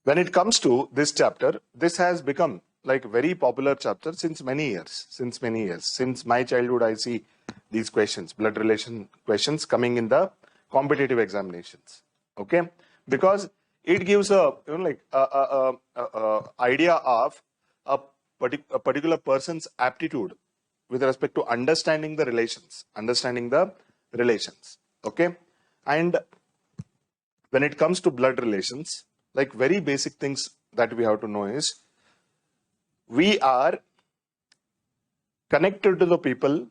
When it comes to this chapter, this has become like very popular chapter since many years. Since my childhood, I see these questions, blood relation questions coming in the competitive examinations. Okay, because it gives a idea of a particular person's aptitude with respect to understanding the relations. Okay, and when it comes to blood relations, like very basic things that we have to know is we are connected to the people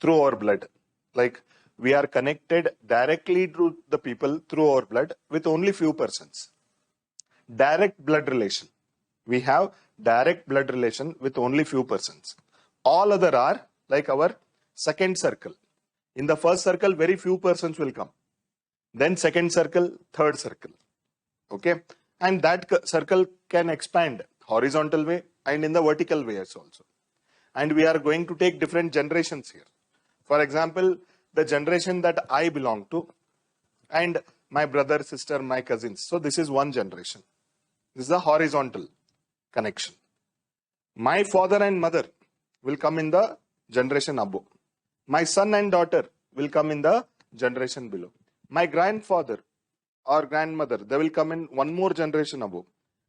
through our blood. Like we are connected directly to the people through our blood with only few persons. Direct blood relation. We have direct blood relation with only few persons. All other are like our second circle. In the first circle, very few persons will come. Then second circle, third circle. Okay. And that circle can expand horizontal way and in the vertical way also. And we are going to take different generations here. For example, the generation that I belong to and my brother, sister, my cousins. So this is one generation. This is a horizontal connection. My father and mother will come in the generation above. My son and daughter will come in the generation below. My grandfather or grandmother, they will come in one more generation above.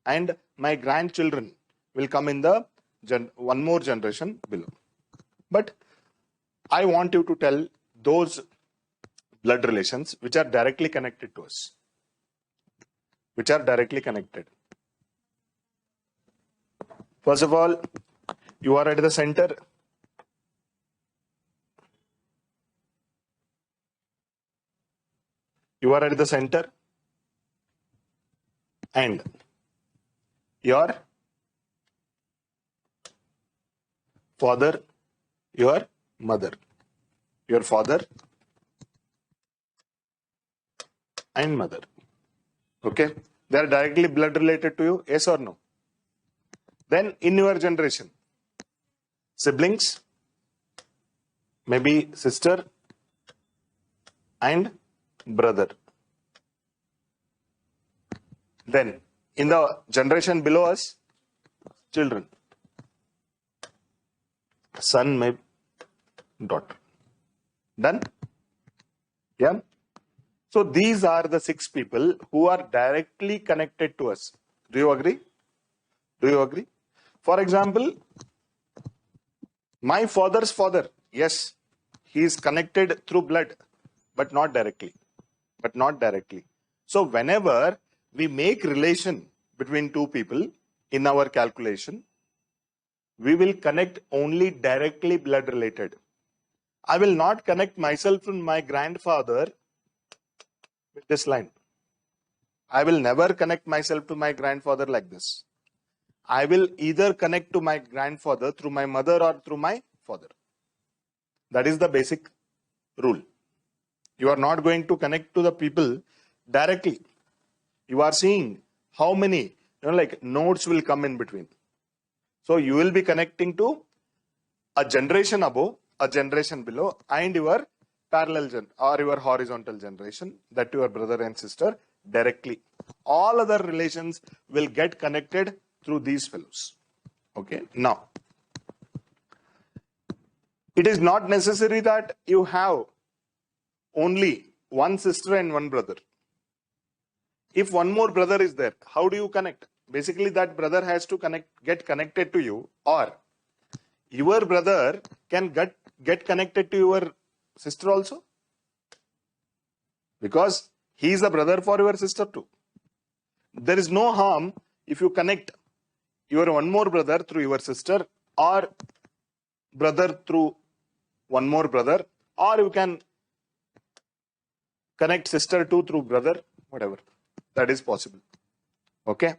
And my grandchildren will come in the one more generation below. But I want you to tell those blood relations which are directly connected to us. Which are directly connected. First of all, you are at the center. You are at the center. And your father, your mother. Your father and mother. Okay. They are directly blood related to you. Yes or no? Then in your generation, siblings, maybe sister and brother. Then in the generation below us, children, son, maybe daughter. Done? Yeah. So these are the 6 people who are directly connected to us. Do you agree? Do you agree? For example, my father's father, yes, he is connected through blood, but not directly. So whenever we make relation between 2 people in our calculation, we will connect only directly blood related. I will not connect myself to my grandfather with this line. I will never connect myself to my grandfather like this. I will either connect to my grandfather through my mother or through my father. That is the basic rule. You are not going to connect to the people directly. You are seeing how many nodes will come in between. So you will be connecting to a generation above, a generation below, and your parallel or your horizontal generation, that your brother and sister directly. All other relations will get connected through these fellows. Okay. Now, it is not necessary that you have only one sister and one brother. If one more brother is there, how do you connect? Basically, that brother has to get connected to you, or your brother can get connected to your sister also. Because he is a brother for your sister too. There is no harm if you connect your one more brother through your sister, or brother through one more brother, or you can connect sister too through brother, whatever. That is possible. Okay.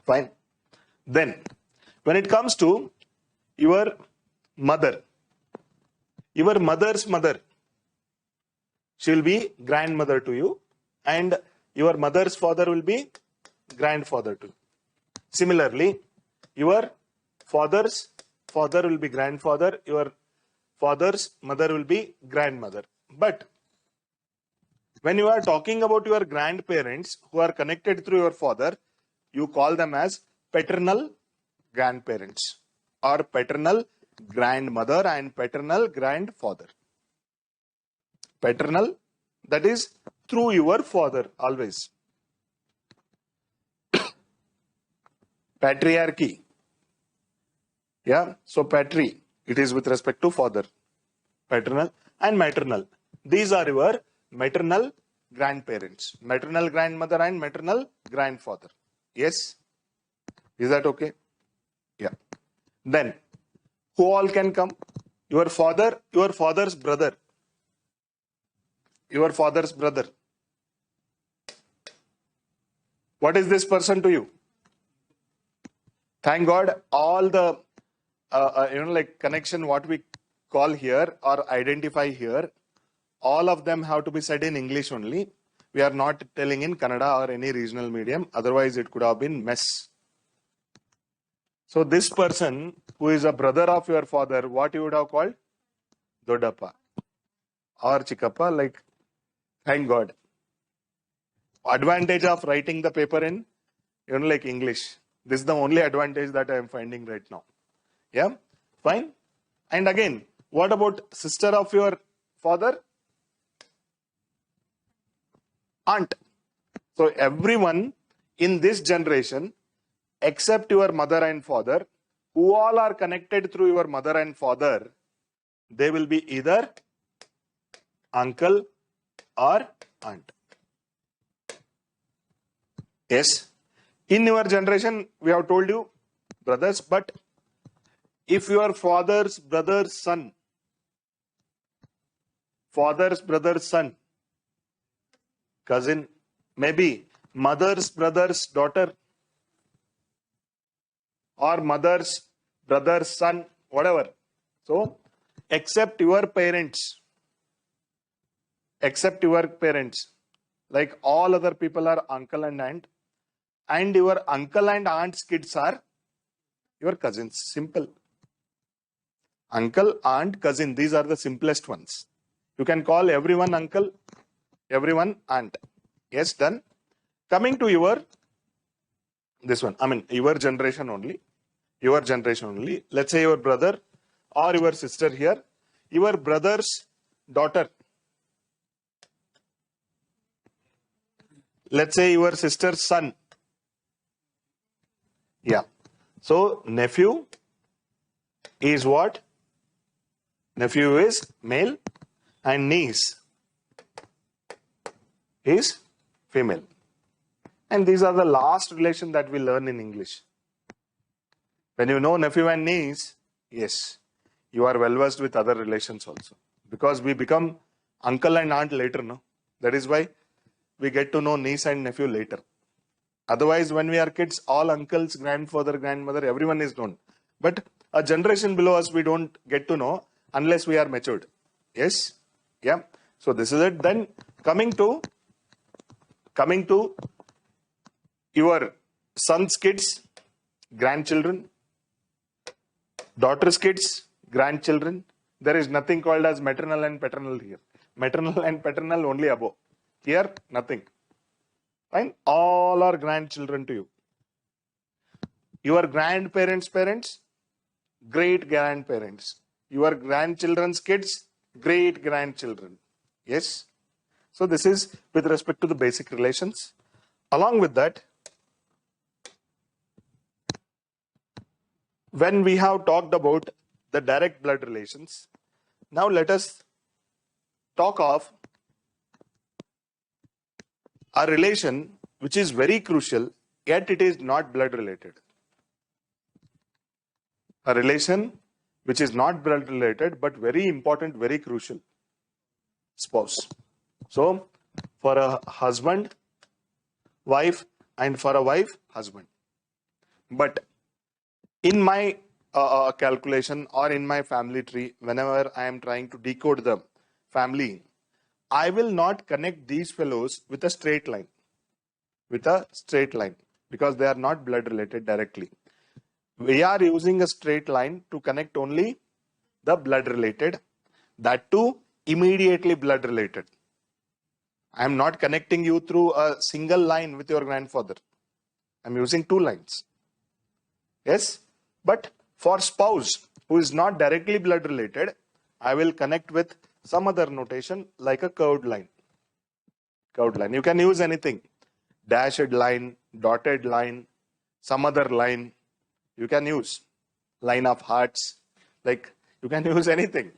Fine. Then, when it comes to your mother, your mother's mother, she will be grandmother to you, and your mother's father will be grandfather to you. Similarly, your father's father will be grandfather, your father's mother will be grandmother. But when you are talking about your grandparents who are connected through your father, you call them as paternal grandparents or paternal grandmother and paternal grandfather. Paternal, that is through your father always. Patriarchy. Yeah, so patri, it is with respect to father. Paternal and maternal. These are your maternal grandparents. Maternal grandmother and maternal grandfather. Yes? Is that okay? Yeah. Then, who all can come? Your father, your father's brother. Your father's brother. What is this person to you? Thank God, all the like connection what we call here or identify here, all of them have to be said in English only. We are not telling in Kannada or any regional medium. Otherwise, it could have been mess. So this person who is a brother of your father, what you would have called? Dodappa or Chikappa. Like, thank God. Advantage of writing the paper in like English. This is the only advantage that I am finding right now. Yeah, fine. And again, what about sister of your father? Aunt. So everyone in this generation, except your mother and father, who all are connected through your mother and father, they will be either uncle or aunt. Yes. In your generation, we have told you brothers, but if your father's brother's son, cousin, maybe mother's brother's daughter, or mother's brother's son, whatever. So, except your parents, like all other people are uncle and aunt, and your uncle and aunt's kids are your cousins. Simple. Uncle, aunt, cousin, these are the simplest ones. You can call everyone uncle, everyone aunt. Yes, done. Coming to your, this one, I mean, your generation only. Let's say your brother or your sister here, your brother's daughter. Let's say your sister's son. Yeah. So, nephew is what? Nephew is male and niece is female. And these are the last relation that we learn in English. When you know nephew and niece, yes, you are well versed with other relations also. Because we become uncle and aunt later, no? That is why we get to know niece and nephew later. Otherwise, when we are kids, all uncles, grandfather, grandmother, everyone is known. But a generation below us, we don't get to know unless we are matured. Yes? Yeah. So this is it. Then coming to your son's kids, grandchildren, daughter's kids, grandchildren. There is nothing called as maternal and paternal here. Maternal and paternal only above. Here, nothing. Fine? All are grandchildren to you. Your grandparents' parents, great grandparents. Your grandchildren's kids, great grandchildren. Yes? So this is with respect to the basic relations. Along with that, when we have talked about the direct blood relations, now let us talk of a relation which is very crucial, yet it is not blood related. A relation which is not blood related, but very important, very crucial. Spouse. So, for a husband, wife, and for a wife, husband. But in my calculation or in my family tree, whenever I am trying to decode the family, I will not connect these fellows with a straight line. Because they are not blood related directly. We are using a straight line to connect only the blood related, that too immediately blood related. I am not connecting you through a single line with your grandfather. I'm using two lines. Yes, but for spouse who is not directly blood related, I will connect with some other notation like a curved line. Curved line. You can use anything. Dashed line, dotted line, some other line. You can use line of hearts. Like you can use anything.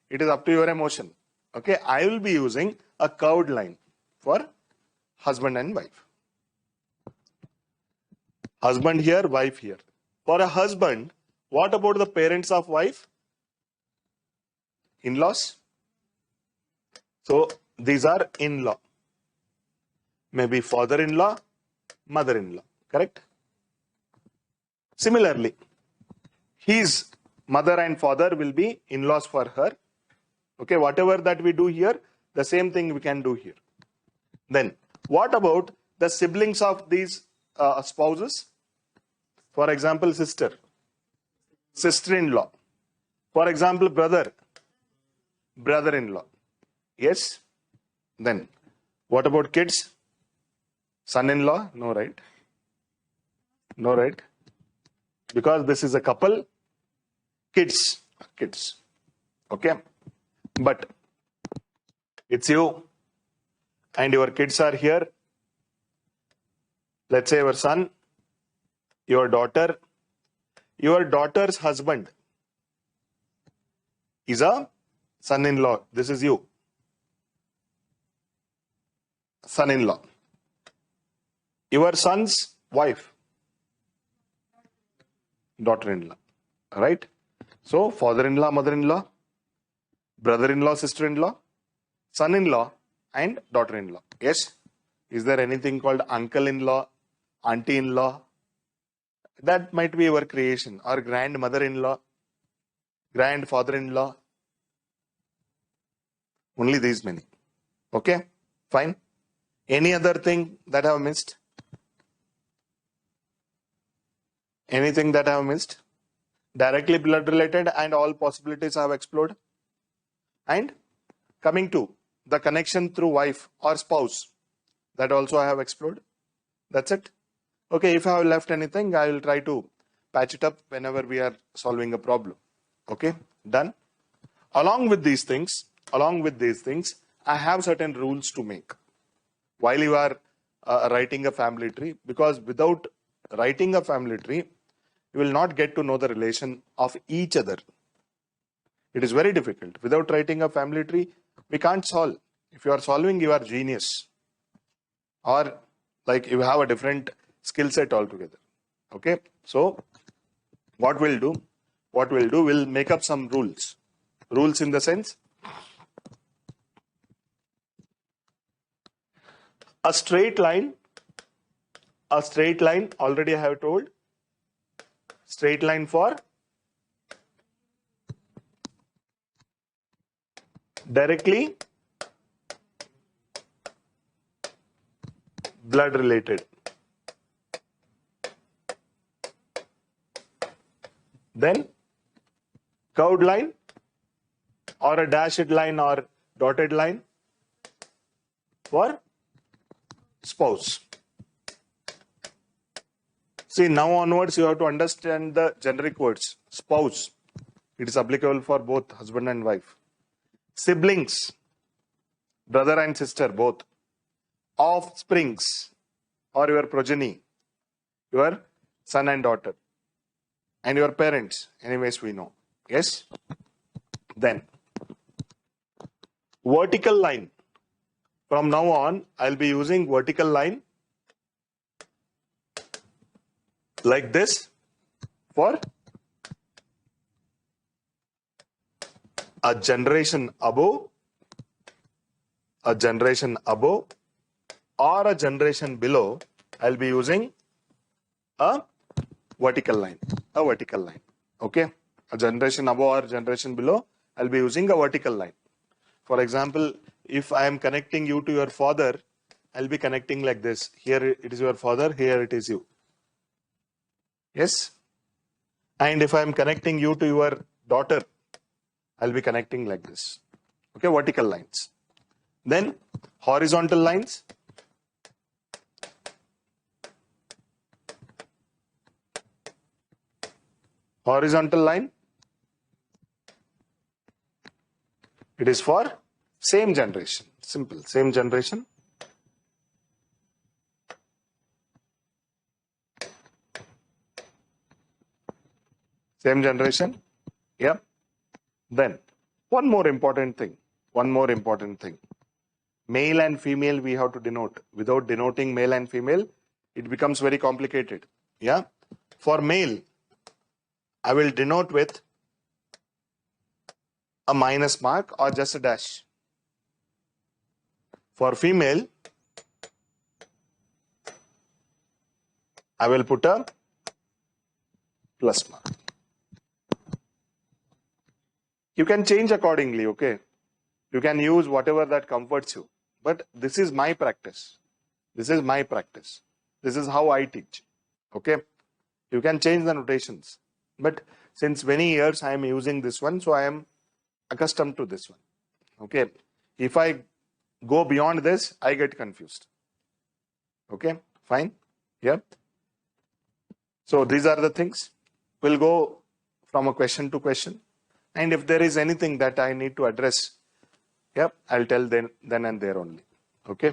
It is up to your emotion. Okay, I will be using a curved line for husband and wife. Husband here, wife here. For a husband, what about the parents of wife? In-laws. So these are in-law. Maybe father-in-law, mother-in-law. Correct? Similarly, his mother and father will be in-laws for her. Okay, whatever that we do here, the same thing we can do here. Then, what about the siblings of these spouses? For example, sister, sister-in-law. For example, brother, brother-in-law. Yes? Then, what about kids? Son-in-law? No, right? No, right? Because this is a couple. Kids. Kids. Okay? But it's you and your kids are here. Let's say your son, your daughter's husband is a son-in-law. This is you. Son-in-law. Your son's wife, daughter-in-law. Right? So, father-in-law, mother-in-law, brother-in-law, sister-in-law, son-in-law, and daughter-in-law. Yes? Is there anything called uncle-in-law, auntie-in-law? That might be your creation. Or grandmother-in-law, grandfather-in-law. Only these many. Okay? Fine. Any other thing that I have missed? Anything that I have missed? Directly blood related and all possibilities I have explored. And coming to the connection through wife or spouse, that also I have explored. That's it. Okay, if I have left anything, I will try to patch it up whenever we are solving a problem. Okay, done. Along with these things, I have certain rules to make while you are writing a family tree, because without writing a family tree, you will not get to know the relation of each other. It is very difficult. Without writing a family tree, we can't solve. If you are solving, you are genius. Or like you have a different skill set altogether. Okay. So what we'll do, we'll make up some rules. Rules in the sense, a straight line, already I have told, straight line for directly blood related. Then curved line or a dashed line or dotted line for spouse. See, now onwards you have to understand the generic words. Spouse, it is applicable for both husband and wife. Siblings, brother and sister both. Offsprings or your progeny, your son and daughter. And your parents, anyways we know. Yes? Then, vertical line. From now on, I'll be using vertical line like this for a generation above, or a generation below. I'll be using a vertical line. Okay? A generation above or generation below, I'll be using a vertical line. For example, if I am connecting you to your father, I'll be connecting like this. Here it is your father, here it is you. Yes? And if I am connecting you to your daughter, I'll be connecting like this. Okay, vertical lines. Then horizontal lines. Horizontal line, it is for same generation. Simple, same generation. Same generation. Yeah. Then one more important thing. Male and female we have to denote. Without denoting male and female, it becomes very complicated. Yeah. For male, I will denote with a minus mark or just a dash. For female, I will put a plus mark. You can change accordingly, okay? You can use whatever that comforts you. But this is my practice. This is how I teach. Okay? You can change the notations. But since many years I am using this one, so I am accustomed to this one. Okay? If I go beyond this, I get confused. Okay? Fine? Yeah? So these are the things. We'll go from a question to question. And if there is anything that I need to address, yep, I'll tell then and there only. Okay.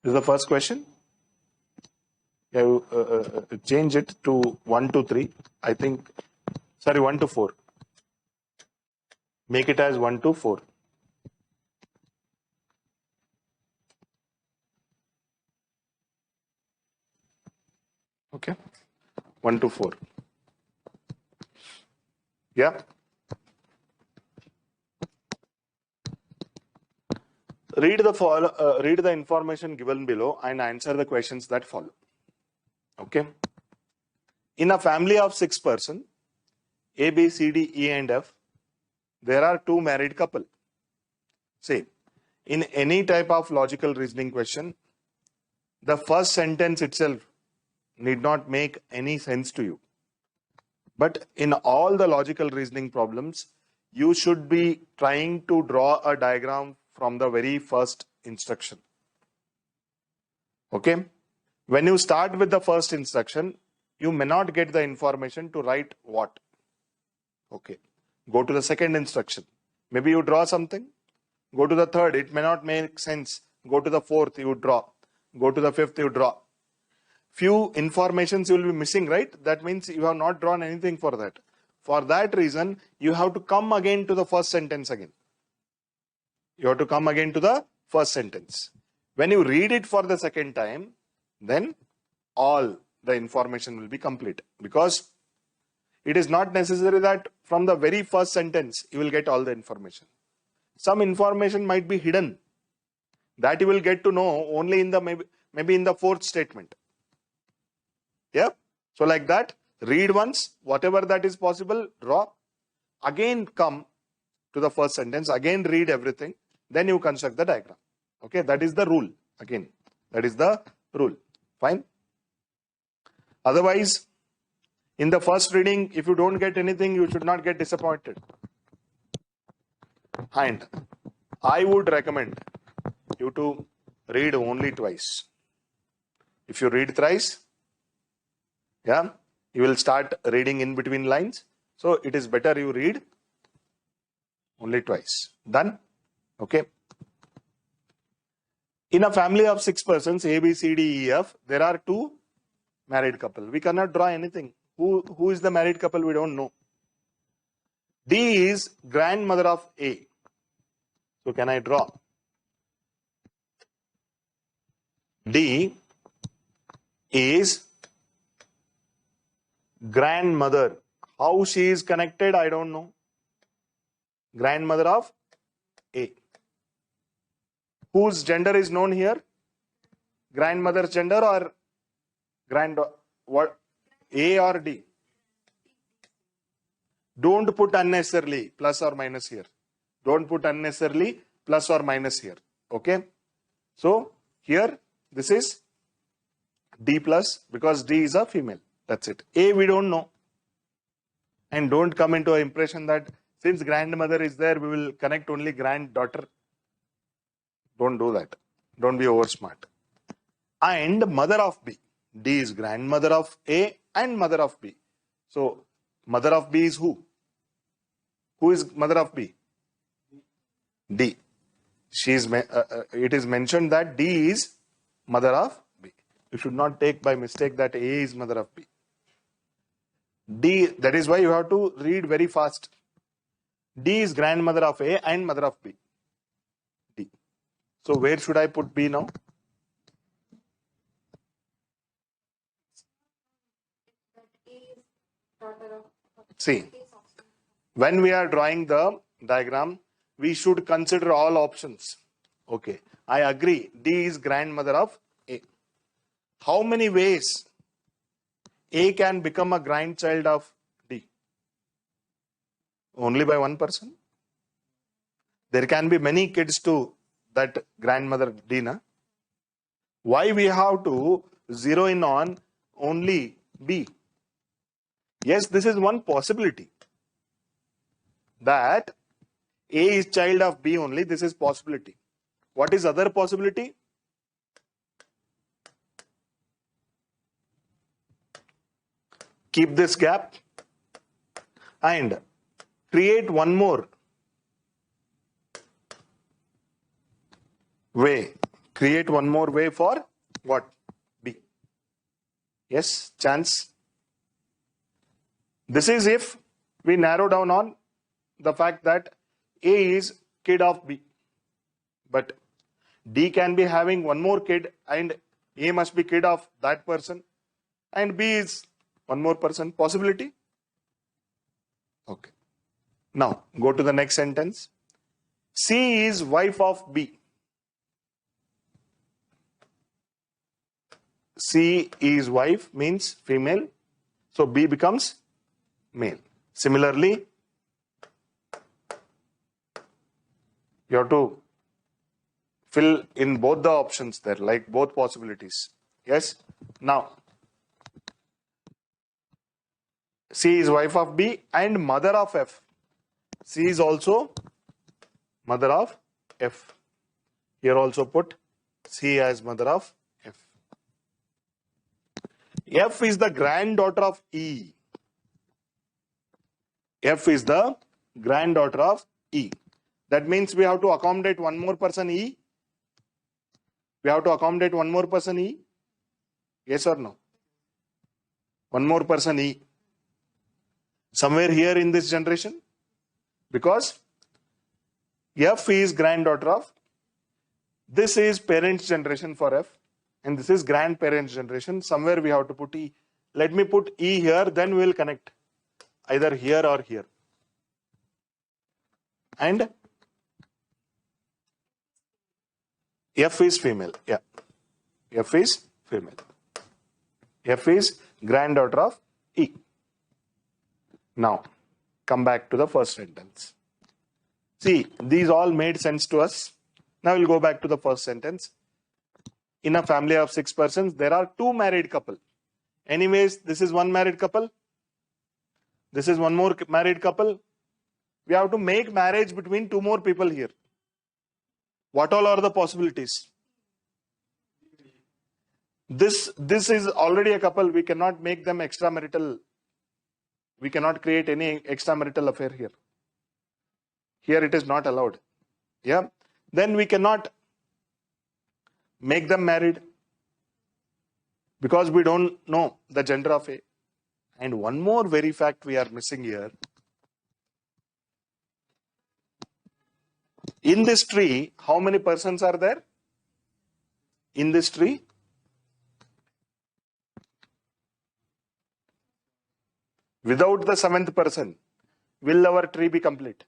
This is the first question. Yeah, change it to 1 to 3. I think, sorry, 1 to 4. Make it as 1 to 4. Okay. 1 to 4. Yeah. Read the information given below and answer the questions that follow. Okay. In a family of 6 persons, A, B, C, D, E, and F, there are 2 married couple. Say, in any type of logical reasoning question, the first sentence itself need not make any sense to you. But in all the logical reasoning problems, you should be trying to draw a diagram from the very first instruction. Okay? When you start with the first instruction, you may not get the information to write what. Okay. Go to the second instruction. Maybe you draw something. Go to the third. It may not make sense. Go to the fourth, you draw. Go to the fifth, you draw. Few informations you will be missing, right? That means you have not drawn anything for that. For that reason, you have to come again to the first sentence again. You have to come again to the first sentence. When you read it for the second time, then all the information will be complete. Because it is not necessary that from the very first sentence, you will get all the information. Some information might be hidden. That you will get to know only in the maybe in the fourth statement. Yeah. So like that, read once, whatever that is possible, draw. Again come to the first sentence, again read everything, then you construct the diagram. Okay, that is the rule. Again, that is the rule. Fine. Otherwise, in the first reading, if you don't get anything, you should not get disappointed. And I would recommend you to read only twice. If you read thrice, yeah, you will start reading in between lines. So it is better you read only twice. Done? Okay. In a family of 6 persons, A, B, C, D, E, F, there are 2 married couple. We cannot draw anything. Who is the married couple? We don't know. D is grandmother of A. So can I draw? D is grandmother. How she is connected, I don't know. Grandmother of A. Whose gender is known here? Grandmother's gender or what? A or D? Don't put unnecessarily plus or minus here. Don't put unnecessarily plus or minus here. Okay. So here this is D plus because D is a female. That's it. A we don't know. And don't come into an impression that since grandmother is there, we will connect only granddaughter. Don't do that. Don't be over smart. And mother of B. D is grandmother of A and mother of B. So mother of B is who? Who is mother of B? D. It is mentioned that D is mother of B. You should not take by mistake that A is mother of B. D, that is why you have to read very fast. D is grandmother of A and mother of B. D. So where should I put B now? See, when we are drawing the diagram, we should consider all options. Okay, I agree. D is grandmother of A. How many ways A can become a grandchild of D? Only by one person? There can be many kids to that grandmother D, na? Why we have to zero in on only B? Yes, this is one possibility. That A is child of B only. This is possibility. What is other possibility? Keep this gap and create one more way. Create one more way for what? B. Yes, chance. This is if we narrow down on the fact that A is kid of B. But D can be having one more kid and A must be kid of that person and B is one more person. Possibility? Okay. Now go to the next sentence. C is wife of B. C is wife means female. So B becomes male. Similarly, you have to fill in both the options there, like both possibilities. Yes. Now, C is wife of B and mother of F. C is also mother of F. Here also put C as mother of F. F is the granddaughter of E. F is the granddaughter of E. That means we have to accommodate one more person E. We have to accommodate one more person E. Yes or no? One more person E. Somewhere here in this generation. Because F is granddaughter of. This is parents' generation for F. And this is grandparents' generation. Somewhere we have to put E. Let me put E here, then we will connect. Either here or here. And F is female. Yeah. F is female. F is granddaughter of E. Now, come back to the first sentence. See, these all made sense to us. Now we'll go back to the first sentence. In a family of 6 persons, there are 2 married couple. Anyways, this is one married couple. This is one more married couple. We have to make marriage between 2 more people here. What all are the possibilities? This is already a couple. We cannot make them extramarital. We cannot create any extramarital affair here. Here it is not allowed. Yeah. Then we cannot make them married because we don't know the gender of A. And one more very fact we are missing here. In this tree, how many persons are there? In this tree? Without the 7th person, will our tree be complete?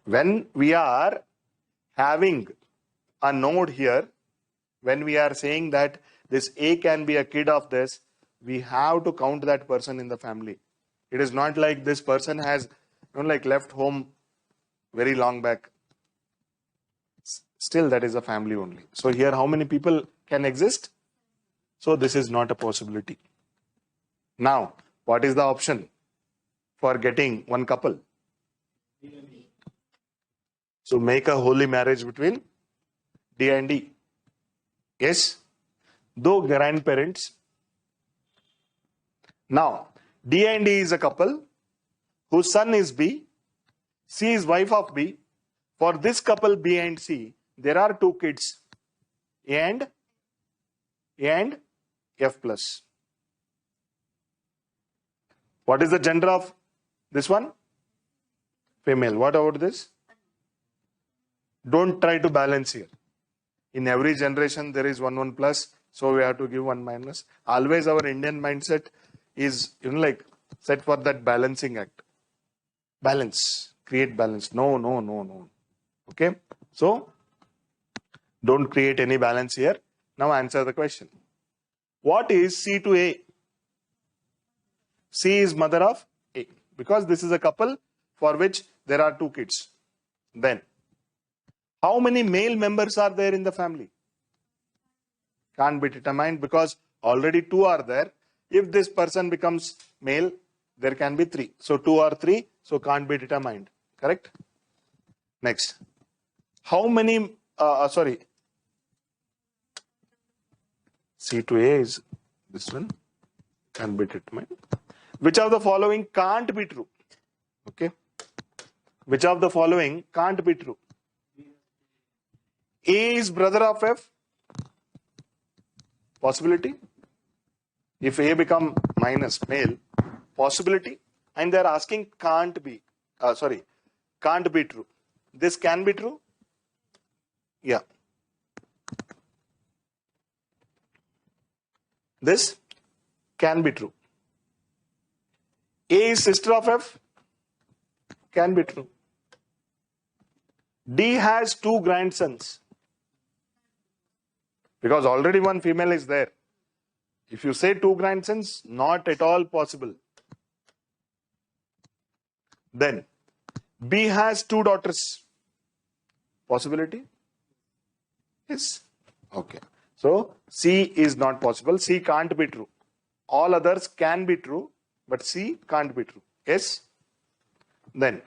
When we are having a node here, when we are saying that this A can be a kid of this, we have to count that person in the family. It is not like this person has left home very long back. Still, that is a family only. So here, how many people can exist? So this is not a possibility. Now, what is the option for getting one couple? So make a holy marriage between D and D. Yes. Though grandparents. Now, D and E is a couple whose son is B. C is wife of B. For this couple B and C, there are two kids, A and F plus. What is the gender of this one? Female. What about this? Don't try to balance here. In every generation, there is 1 plus, so we have to give 1 minus. Always our Indian mindset is, like set for that balancing act. Balance. Create balance. No. Okay. So, don't create any balance here. Now answer the question. What is C to A? C is mother of A. Because this is a couple for which there are two kids. Then, how many male members are there in the family? Can't be determined because already two are there. If this person becomes male, there can be three. So 2 or 3, so can't be determined. Correct? Next. How many, C to A is this one, can be determined. Which of the following can't be true? Okay. Which of the following can't be true? A is brother of F. Possibility. If A become minus male, possibility. And they are asking can't be true. This can be true. Yeah. This can be true. A is sister of F. Can be true. D has 2 grandsons. Because already one female is there. If you say 2 grandsons, not at all possible. Then, B has 2 daughters. Possibility? Yes. Okay. So, C is not possible. C can't be true. All others can be true, but C can't be true. Yes? Then,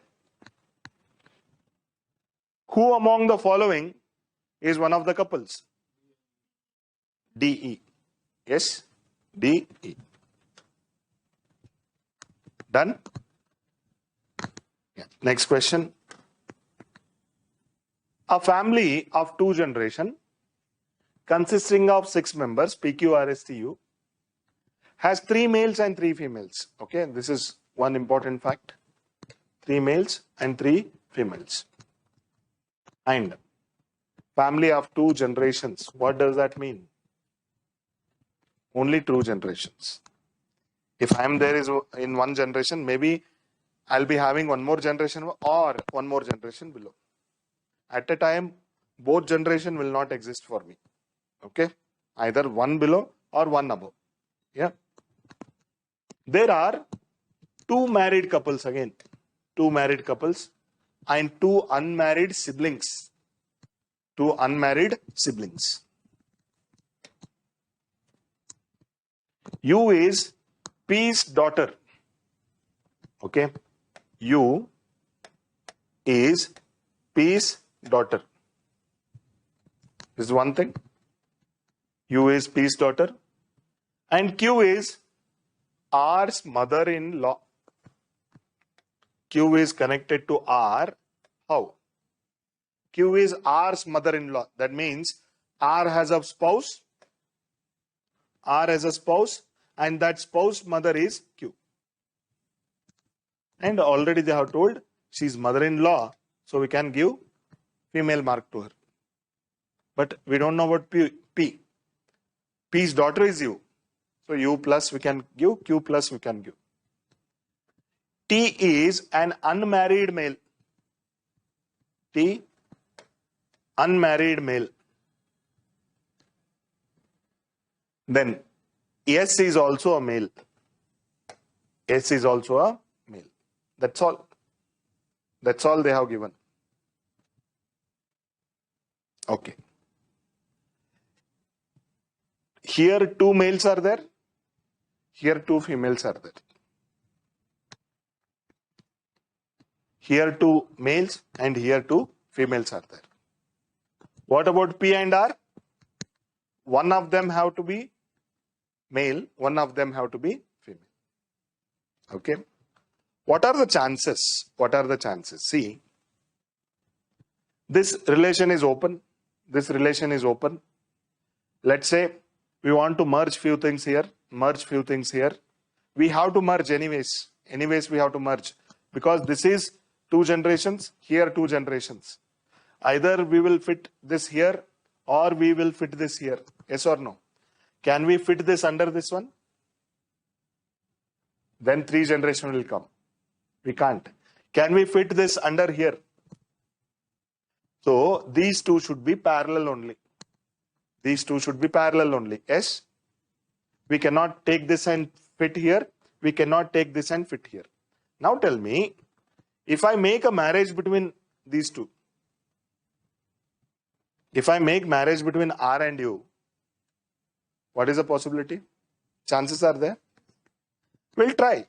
who among the following is one of the couples? DE. Yes? DE. Done? Yeah. Next question. A family of 2 generations consisting of 6 members, PQRSTU, has 3 males and 3 females. Okay, this is one important fact. 3 males and 3 females. And family of 2 generations. What does that mean? Only 2 generations. If I am there is in one generation, maybe I'll be having one more generation or one more generation below. At a time, both generation will not exist for me. Okay? Either one below or one above. Yeah. There are 2 married couples again. 2 married couples and 2 unmarried siblings. 2 unmarried siblings. U is P's daughter. Okay. U is P's daughter. This is one thing. U is P's daughter. And Q is R's mother-in-law. Q is connected to R. How? Q is R's mother-in-law. That means R has a spouse. R has a spouse. And that spouse mother is Q. And already they have told she's mother-in-law. So we can give female mark to her. But we don't know what P. P's daughter is U. So U plus we can give, Q plus we can give. T is an unmarried male. T, unmarried male. Then S is also a male. S is also a male. That's all. That's all they have given. Okay. Here 2 males are there. Here 2 females are there. Here 2 males and here 2 females are there. What about P and R? one of them have to be male, one of them have to be female. Okay. What are the chances? What are the chances? See, this relation is open. This relation is open. Let's say we want to merge few things here, merge few things here. We have to merge anyways. Anyways, we have to merge because this is 2 generations, here 2 generations. Either we will fit this here or we will fit this here. Yes or no? Can we fit this under this one? Then 3 generations will come. We can't. Can we fit this under here? So these two should be parallel only. These two should be parallel only. Yes? We cannot take this and fit here. We cannot take this and fit here. Now tell me, if I make a marriage between these two, if I make marriage between R and U, what is the possibility? Chances are there? We'll try.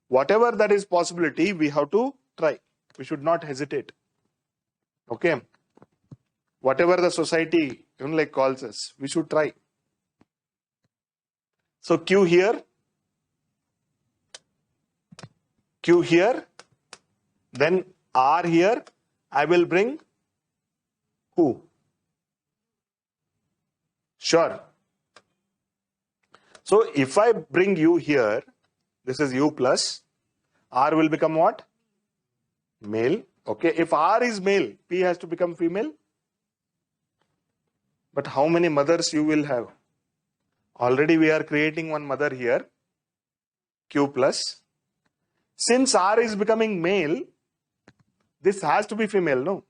Whatever that is possibility, we have to try. We should not hesitate. Okay? Whatever the society like calls us, we should try. So Q here, then R here, I will bring who? Sure. So if I bring U here, this is U plus, R will become what? Male. Okay, if R is male, P has to become female. But how many mothers you will have? Already we are creating one mother here, Q plus. Since R is becoming male, this has to be female, no?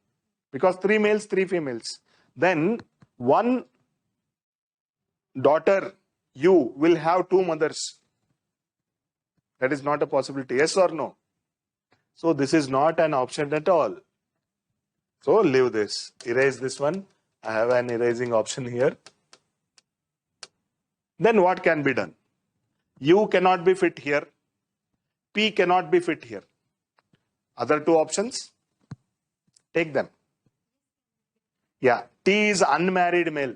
Because 3 males, 3 females. Then one daughter, U, will have 2 mothers. That is not a possibility. Yes or no? So this is not an option at all. So leave this. Erase this one. I have an erasing option here. Then what can be done? U cannot be fit here. P cannot be fit here. Other 2 options? Take them. Yeah. T is unmarried male.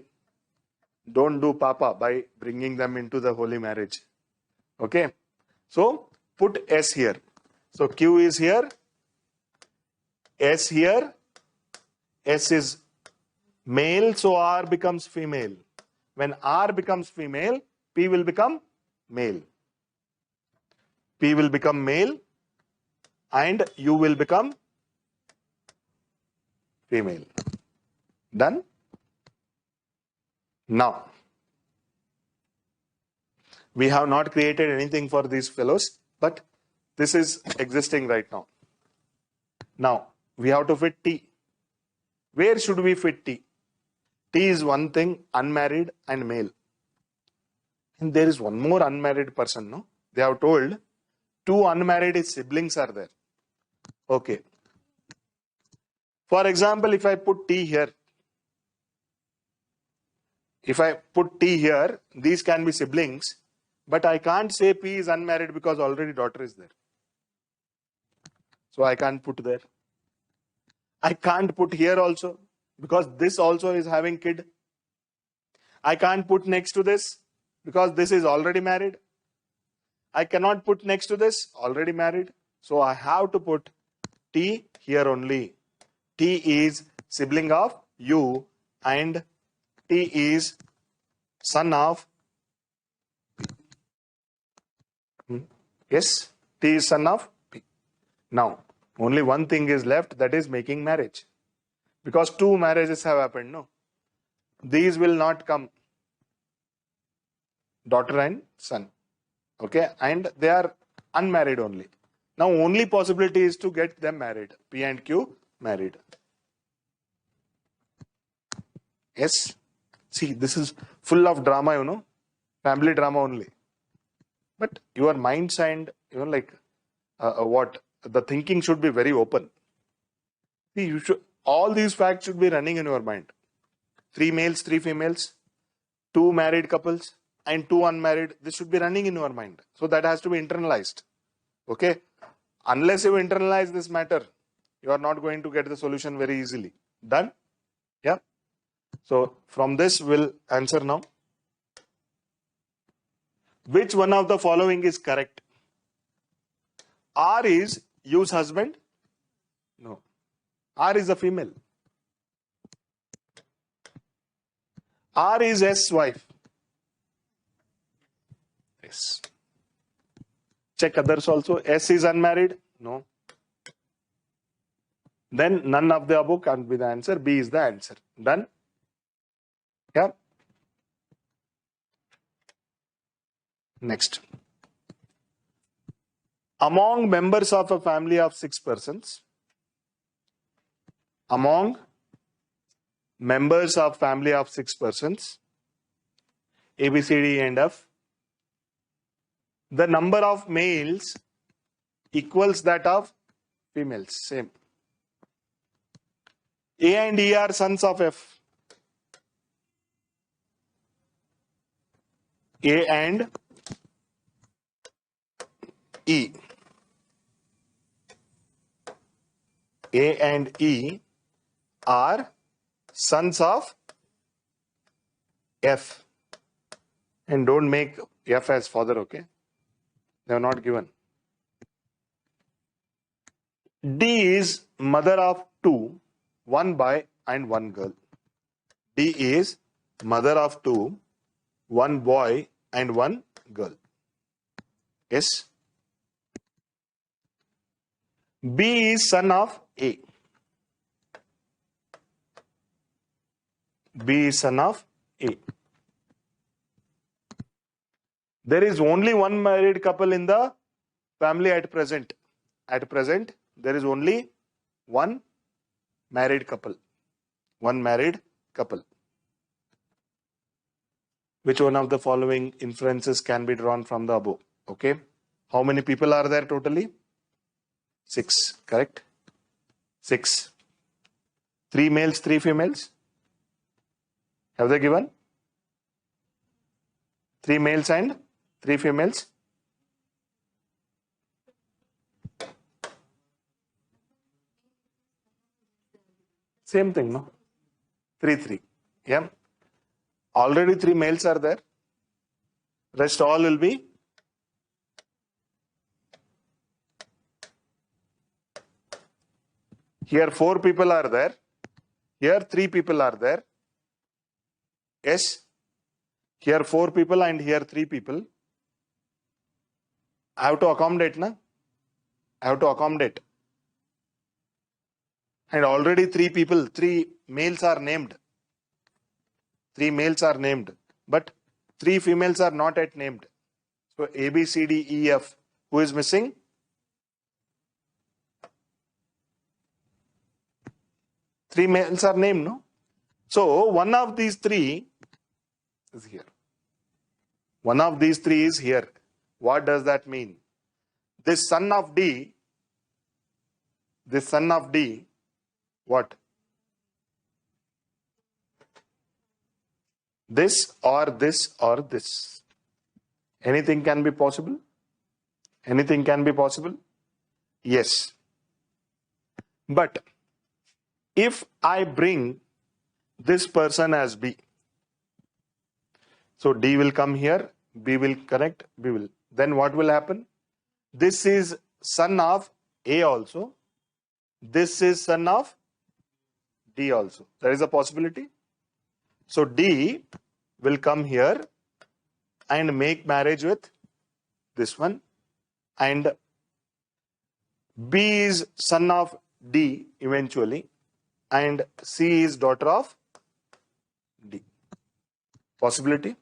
Don't do papa by bringing them into the holy marriage. Okay. So put S here. So Q is here. S here. S is male. So R becomes female. When R becomes female, P will become male. P will become male and U will become female. Done? Now, we have not created anything for these fellows, but this is existing right now. Now, we have to fit T. Where should we fit T? T is one thing, unmarried and male. And there is one more unmarried person, no? They have told 2 unmarried siblings are there. Okay. For example, if I put T here, these can be siblings, but I can't say P is unmarried because already daughter is there. So I can't put there. I can't put here also because this also is having kid. I can't put next to this because this is already married. I cannot put next to this, already married. So I have to put T here only. T is sibling of U and T is son of P. Yes, T is son of P. Now, only one thing is left, that is making marriage. Because 2 marriages have happened, no? These will not come. Daughter and son. Okay, and they are unmarried only. Now, only possibility is to get them married. P and Q married. Yes. See, this is full of drama, you know. Family drama only. But your minds and, the thinking should be very open. See, all these facts should be running in your mind. 3 males, 3 females, 2 married couples and 2 unmarried. This should be running in your mind. So that has to be internalized. Okay. Unless you internalize this matter, you are not going to get the solution very easily. Done? Yeah. So from this we'll answer now. Which one of the following is correct? R is use husband? No. R is a female. R is S wife. Yes. Check others also. S is unmarried? No. Then none of the above can't be the answer. B is the answer. Done? Yeah. Next. Among members of a family of 6 persons, among members of family of 6 persons, A, B, C, D, and F, the number of males equals that of females. Same. A and E are sons of F. A and E. A and E are sons of F. And don't make F as father, okay? They are not given. D is mother of 2, 1 boy and 1 girl. D is mother of 2, 1 boy and 1 girl. Yes. B is son of A. B is son of A. There is only one married couple in the family at present. At present, there is only one married couple. One married couple. Which one of the following inferences can be drawn from the above? Okay. How many people are there totally? 6. Correct? 6. 3 males, 3 females. Have they given? 3 males and 3 females. Same thing, no? 3, 3. Yeah. Already 3 males are there. Rest all will be here 4 people are there. Here 3 people are there. Yes. Here 4 people and here 3 people. I have to accommodate, na? I have to accommodate. And already 3 people, 3 males are named. 3 males are named. But 3 females are not yet named. So A, B, C, D, E, F. Who is missing? 3 males are named, no? So one of these 3 is here. One of these 3 is here. What does that mean? This son of D, what? This or this or this. Anything can be possible? Anything can be possible? Yes. But if I bring this person as B, so D will come here, B will connect, B will. Then what will happen? This is son of A also. This is son of D also. There is a possibility. So D will come here and make marriage with this one. And B is son of D eventually. And C is daughter of D. Possibility?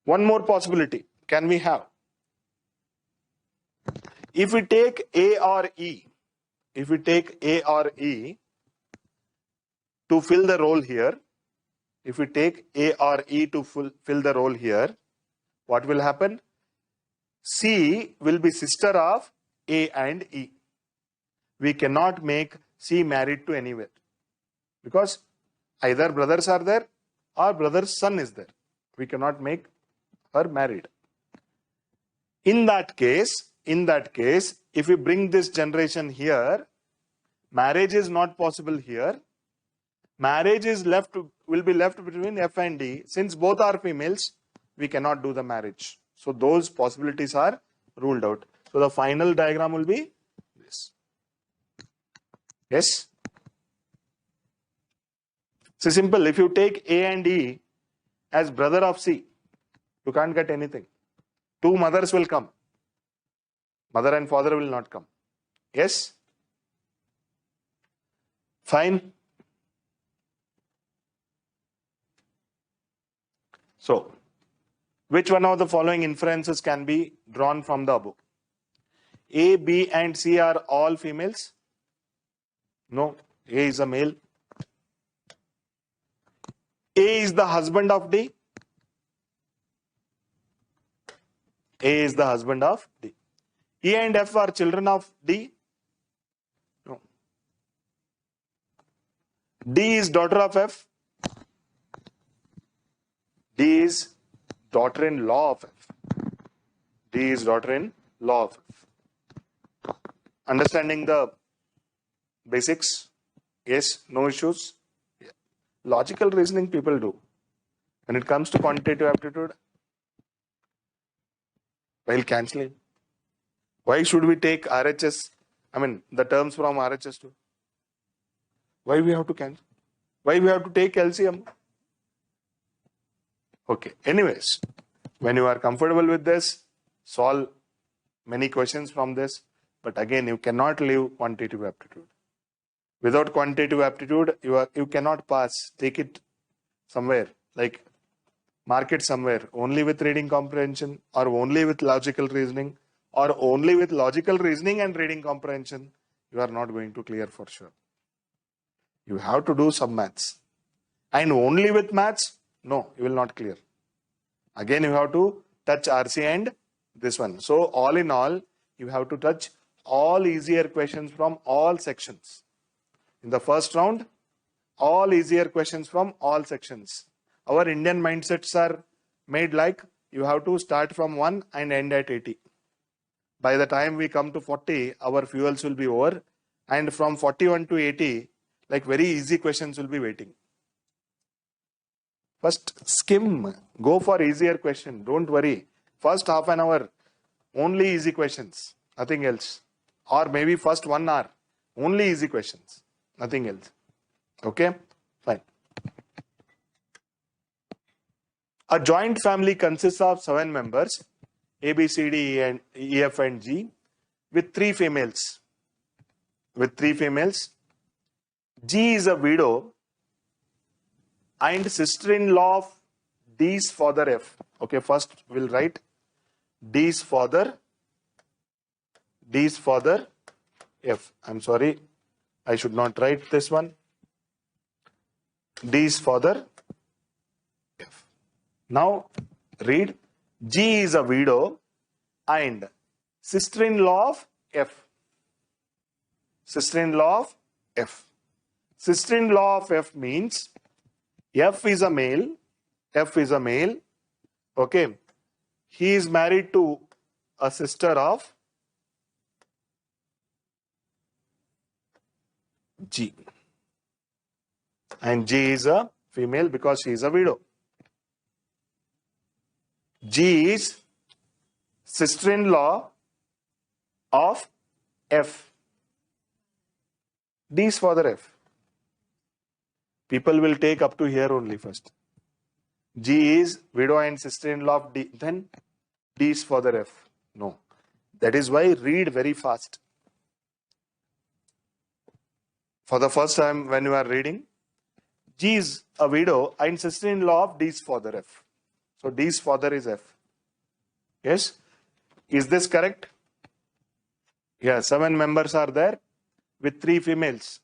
One more possibility can we have? If we take A or E, to fill the role here, if we take A or E to fill the role here, what will happen? C will be sister of A and E. We cannot make C married to anywhere because either brothers are there or brother's son is there. We cannot make her married. In that case, if we bring this generation here, marriage is not possible here. Marriage will be left between F and D. Since both are females, we cannot do the marriage. So those possibilities are ruled out. So the final diagram will be this. Yes. So simple. If you take A and E as brother of C, you can't get anything. Two mothers will come. Mother and father will not come. Yes. Fine. So, which one of the following inferences can be drawn from the above? A, B and C are all females? No. A is a male. A is the husband of D? A is the husband of D. E and F are children of D? No. D is daughter of F? D is daughter-in-law of F. D is daughter-in-law of F. Understanding the basics? Yes, no issues? Yeah. Logical reasoning people do. When it comes to quantitative aptitude, while cancelling, why should we take RHS? I mean, the terms from RHS too. Why we have to cancel? Why we have to take LCM? Okay. Anyways, when you are comfortable with this, solve many questions from this. But again, you cannot leave quantitative aptitude. Without quantitative aptitude, you cannot pass. Take it somewhere, like mark it somewhere. Only with reading comprehension, or only with logical reasoning, or only with logical reasoning and reading comprehension, you are not going to clear for sure. You have to do some maths. And only with maths, no, you will not clear. Again, you have to touch RC and this one. So all in all, you have to touch all easier questions from all sections. In the first round, all easier questions from all sections. Our Indian mindsets are made like you have to start from 1 and end at 80. By the time we come to 40, our fuels will be over. And from 41 to 80, like very easy questions will be waiting. First skim, go for easier question. Don't worry. First half an hour, only easy questions, nothing else. Or maybe first 1 hour, only easy questions, nothing else. Okay, fine. A joint family consists of 7 members, A, B, C, D, E, F and G, with 3 females. With 3 females. G is a widow and sister-in-law of D's father F. Okay, first we'll write D's father F. I'm sorry, I should not write this one. D's father F. Now read G is a widow and sister-in-law of F. Sister-in-law of F. Sister-in-law of F means F is a male. F is a male. Okay. He is married to a sister of G. And G is a female because she is a widow. G is sister-in-law of F. D is father F. People will take up to here only first. G is widow and sister-in-law of D. Then D is father F. No. That is why read very fast. For the first time when you are reading, G is a widow and sister-in-law of D's father F. So D's father is F. Yes? Is this correct? Yeah, 7 members are there with 3 females.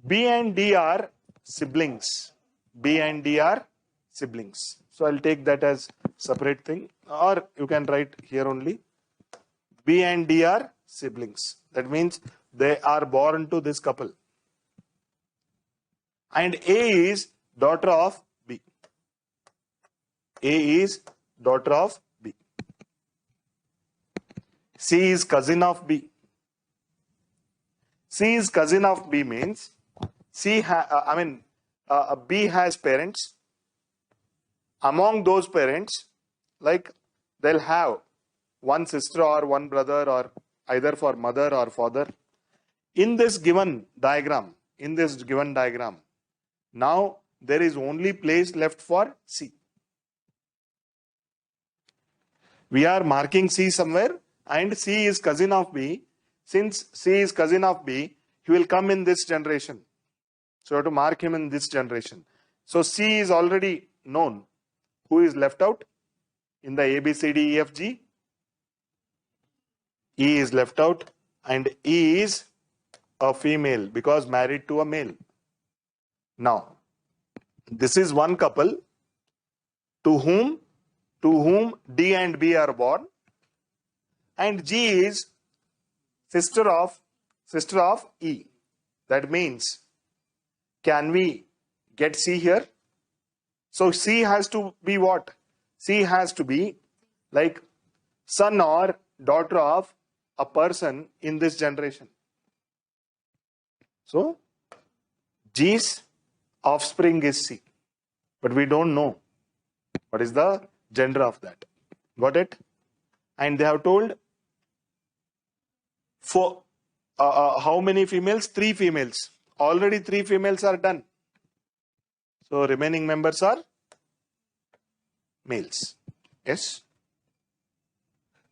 B and D are siblings. B and D are siblings. So I'll take that as separate thing, or you can write here only. B and D are siblings. That means they are born to this couple. And A is daughter of B. A is daughter of B. C is cousin of B. C is cousin of B means B has parents. Among those parents, like they'll have one sister or one brother, or either for mother or father. In this given diagram, now there is only place left for C. We are marking C somewhere, and C is cousin of B. Since C is cousin of B, he will come in this generation. So you have to mark him in this generation. So C is already known. Who is left out in the A, B, C, D, E, F, G? E is left out, and E is a female because married to a male. Now, this is one couple to whom D and B are born, and G is sister of E. That means, can we get C here? So C has to be what? C has to be like son or daughter of a person in this generation. So G's offspring is C, but we don't know what is the gender of that. Got it? And they have told for how many females? 3 females. Already 3 females are done. So remaining members are males. Yes.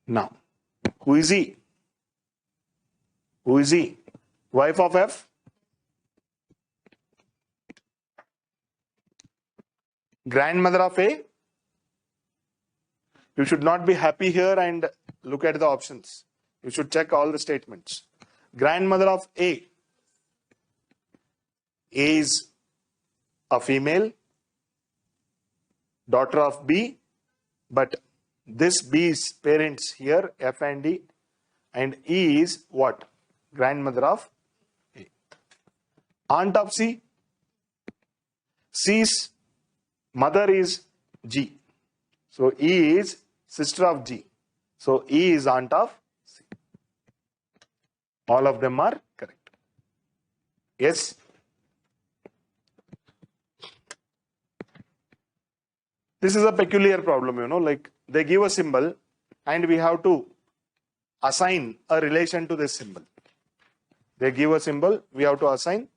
Now, who is he? Who is he? Wife of F? Grandmother of A? You should not be happy here and look at the options. You should check all the statements. Grandmother of A. A is a female, daughter of B, but this B's parents here, F and D, and E is what? Grandmother of A. Aunt of C. C's mother is G. So E is sister of G. So E is aunt of C. All of them are correct. Yes. This is a peculiar problem, like they give a symbol and we have to assign a relation to this symbol. They give a symbol, we have to assign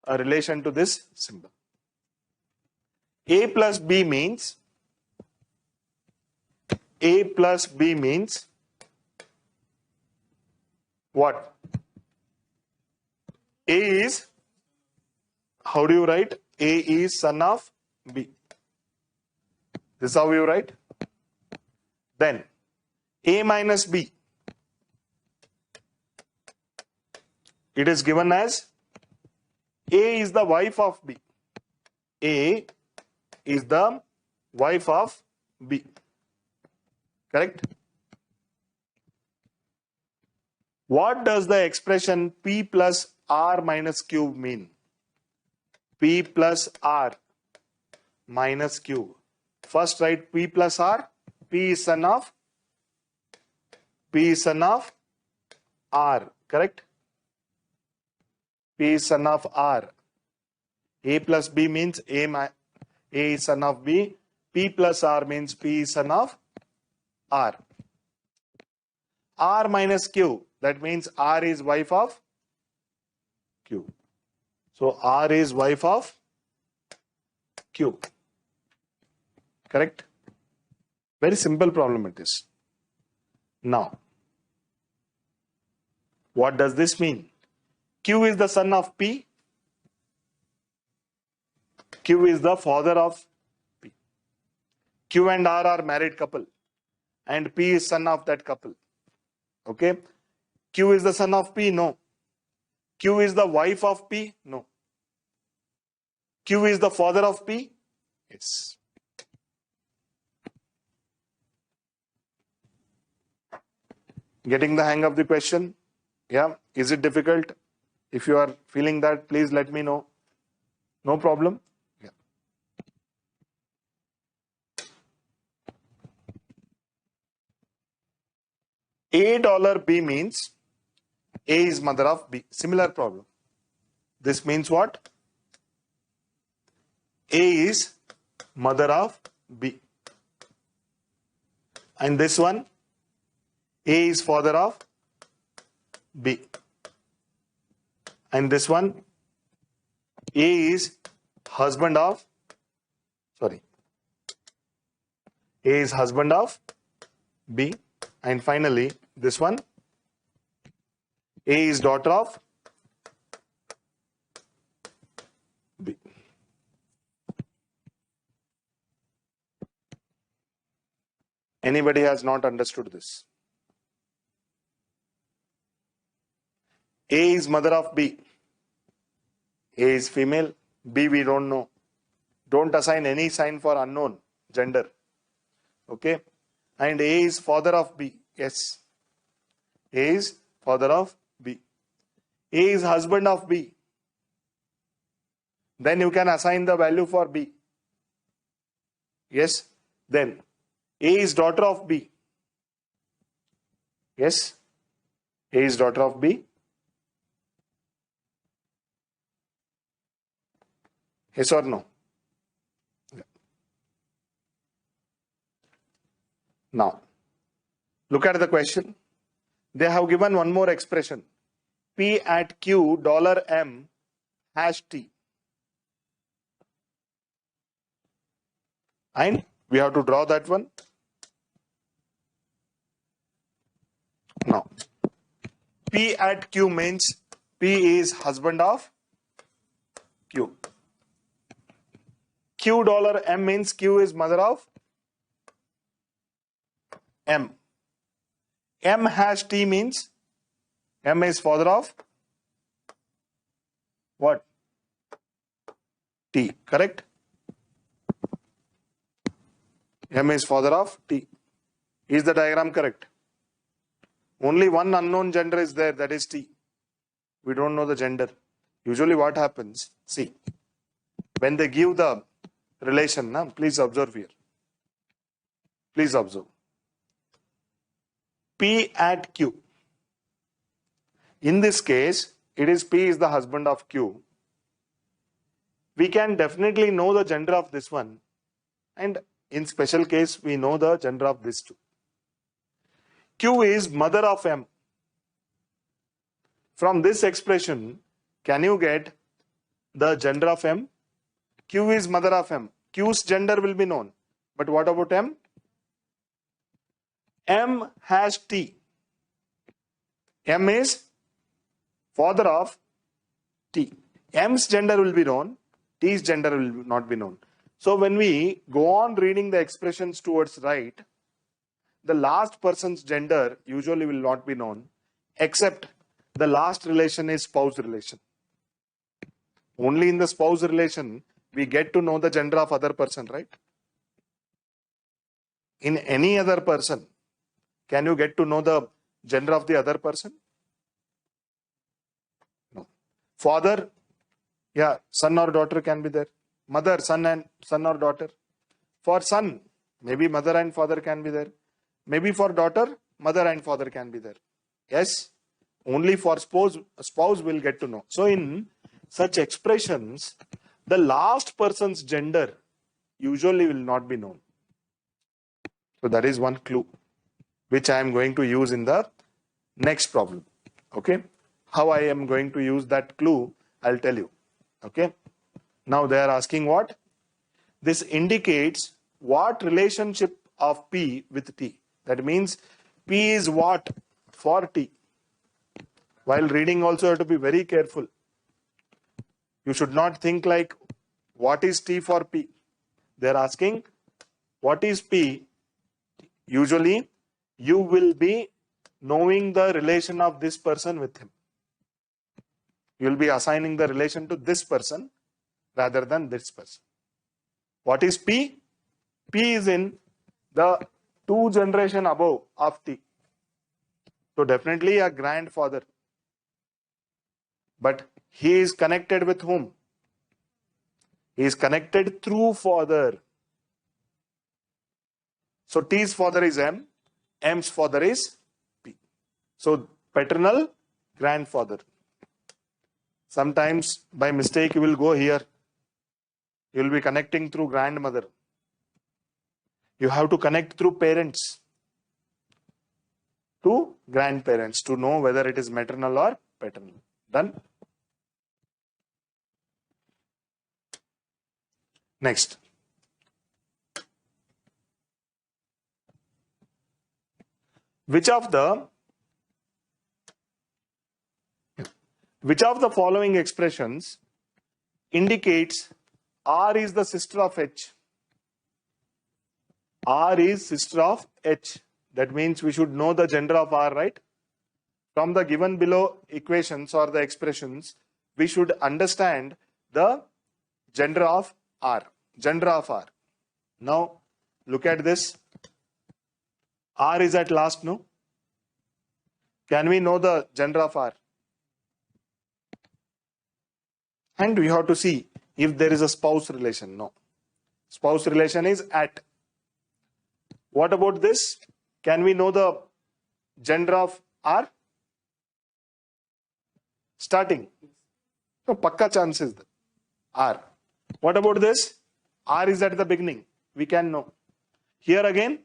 a relation to this symbol. A plus B means what? A is, how do you write? A is son of B. This is how you write. Then A minus B. It is given as A is the wife of B. A is the wife of B. Correct? What does the expression P plus R minus Q mean? P plus R minus Q. First write P plus R. P is son of R. Correct? P is son of R. A plus B means A is son of B. P plus R means P is son of R. R minus Q. That means R is wife of Q. So R is wife of Q. Correct? Very simple problem it is. Now, what does this mean? Q is the son of P. Q is the father of P. Q and R are married couple. And P is son of that couple. Okay? Q is the son of P? No. Q is the wife of P? No. Q is the father of P? Yes. Getting the hang of the question? Yeah. Is it difficult? If you are feeling that, please let me know. No problem. Yeah. $A B means A is mother of B. Similar problem. This means what? A is mother of B. And this one, A is father of B. And this one, A is husband of, A is husband of B. And finally, this one, A is daughter of B. Anybody has not understood this? A is mother of B. A is female. B we don't know. Don't assign any sign for unknown gender. Okay. And A is father of B. Yes. A is father of B. A is husband of B. Then you can assign the value for B. Yes. Then A is daughter of B. Yes. A is daughter of B. Yes or no? Now, look at the question. They have given one more expression. P at Q $M hash T. And we have to draw that one. Now, P at Q means P is husband of Q. Q $M means Q is mother of M. M hash T means M is father of what? T, correct? M is father of T. Is the diagram correct? Only one unknown gender is there, that is T. We don't know the gender. Usually what happens, see, when they give the relation, please observe here. Please observe. P at Q. In this case, it is P is the husband of Q. We can definitely know the gender of this one, and in special case, we know the gender of this two. Q is mother of M. From this expression, can you get the gender of M? Q is mother of M. Q's gender will be known. But what about M? M has T. M is father of T. M's gender will be known. T's gender will not be known. So when we go on reading the expressions towards right, the last person's gender usually will not be known, except the last relation is spouse relation. Only in the spouse relation, we get to know the gender of other person, right? In any other person, can you get to know the gender of the other person? No. Father, yeah, son or daughter can be there. Mother, son or daughter. For son, maybe mother and father can be there. Maybe for daughter, mother and father can be there. Yes, only for spouse will get to know. So in such expressions, the last person's gender usually will not be known. So that is one clue, which I am going to use in the next problem. Okay. How I am going to use that clue, I'll tell you. Okay. Now they are asking what? This indicates what relationship of P with T. That means P is what for T. While reading also you have to be very careful. You should not think like what is T for P. They are asking what is P. Usually you will be knowing the relation of this person with him. You will be assigning the relation to this person rather than this person. What is P? P is in the 2 generation above of T. So definitely a grandfather. But he is connected with whom? He is connected through father. So T's father is M, M's father is P. So paternal grandfather. Sometimes by mistake you will go here. You will be connecting through grandmother. You have to connect through parents to grandparents to know whether it is maternal or paternal. Done? Next. Which of the following expressions indicates R is the sister of H? R is sister of H. That means we should know the gender of R, right? From the given below equations or the expressions, we should understand the gender of R. Gender of R. Now, look at this. R is at last, no? Can we know the gender of R? And we have to see if there is a spouse relation. No. Spouse relation is at. What about this? Can we know the gender of R? Starting. So, pakka chance is R. What about this? R is at the beginning. We can know. Here again,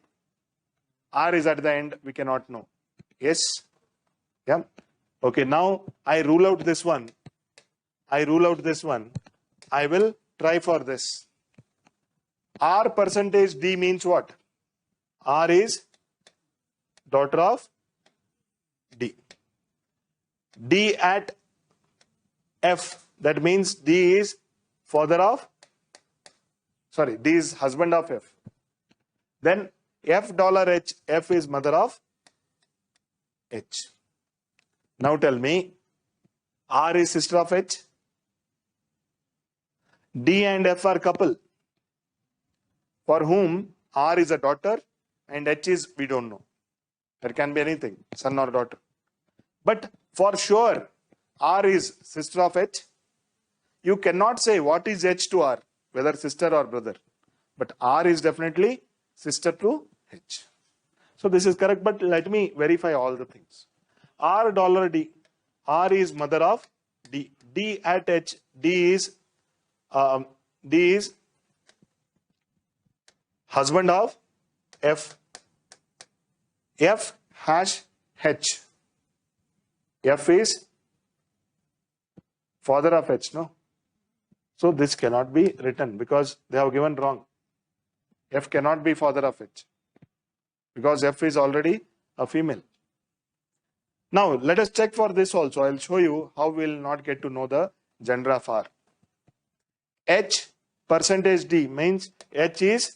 R is at the end. We cannot know. Yes? Yeah. Okay, now I rule out this one. I will try for this. R percentage D means what? R is daughter of D. D at F. That means D is D is husband of F. Then $H, F is mother of H. Now tell me, R is sister of H. D and F are couple for whom R is a daughter and H is, we don't know. There can be anything, son or daughter. But for sure, R is sister of H. You cannot say what is H to R, whether sister or brother. But R is definitely sister to H. So this is correct, but let me verify all the things. $D. R is mother of D. D at H. D is husband of F. F hash H. F is father of H, no? So this cannot be written because they have given wrong. F cannot be father of H because F is already a female. Now let us check for this also. I will show you how we will not get to know the gender of R. H percentage D means H is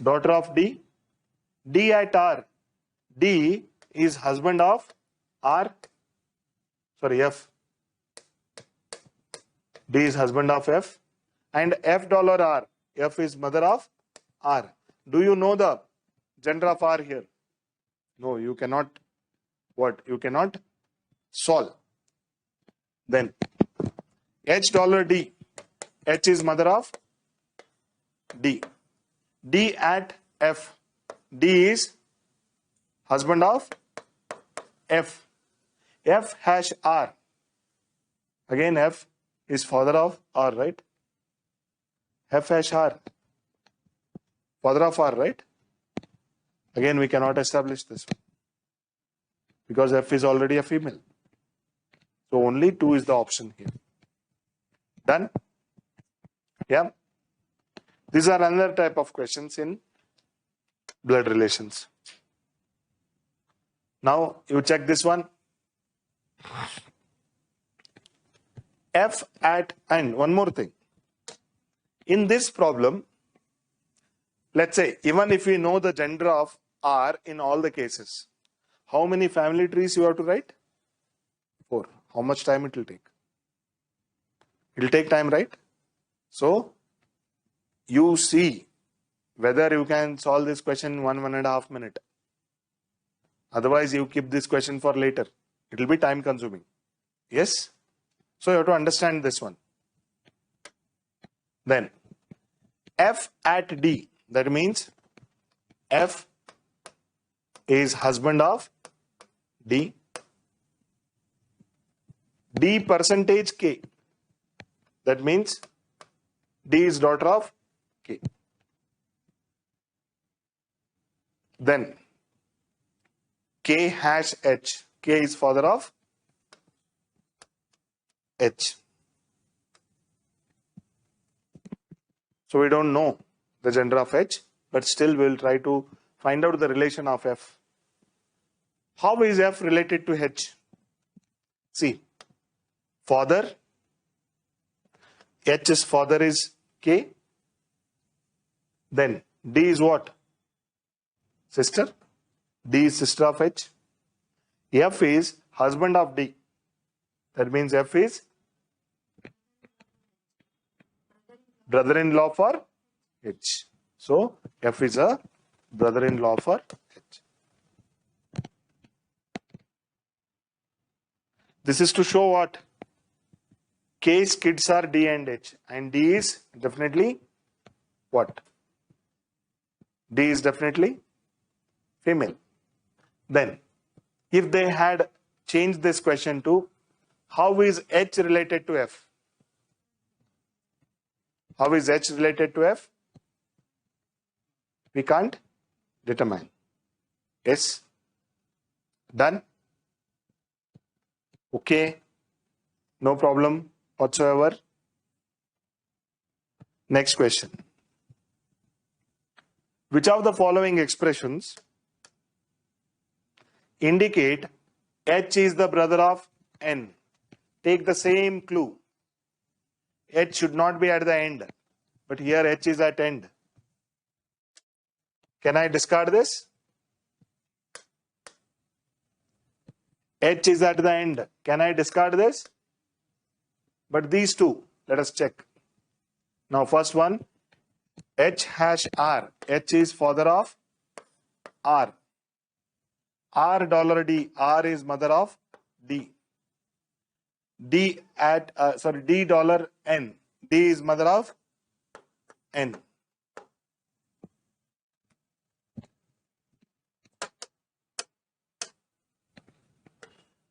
daughter of D. D at R. D is husband of F. D is husband of F. And $R. F is mother of R. Do you know the gender of R here? No, you cannot. What? You cannot solve. Then $D. H is mother of D. D at F. D is husband of F. F hash R. Again, F is father of R, right? F hash R. Father of R, right? Again, we cannot establish this one because F is already a female. So only 2 is the option here. Done? Yeah. These are another type of questions in blood relations. Now you check this one. F at, and one more thing. In this problem, let's say even if we know the gender of R in all the cases, how many family trees you have to write? 4. How much time it will take? It will take time, right? So you see whether you can solve this question in 1.5 minutes. Otherwise, you keep this question for later. It will be time consuming. Yes? So you have to understand this one. Then F at D. That means F is husband of D. D percentage K. That means D is daughter of K. Then K hash H. K is father of H. So we don't know the gender of H, but still we'll try to find out the relation of F. How is F related to H? See, father, H's father is K. Then D is what? Sister. D is sister of H. F is husband of D. That means F is brother-in-law for H. So F is a brother-in-law for H. This is to show what? K's kids are D and H, and D is definitely what? D is definitely female. Then, if they had changed this question to how is H related to F? How is H related to F? We can't determine. Yes? Done? Okay? No problem whatsoever. Next question. Which of the following expressions indicate H is the brother of N? Take the same clue. H should not be at the end, but here H is at end. Can I discard this? H is at the end. Can I discard this? But these two, let us check. Now first one, H hash R. H is father of R. R dollar D. R is mother of D. D dollar N. D is mother of N.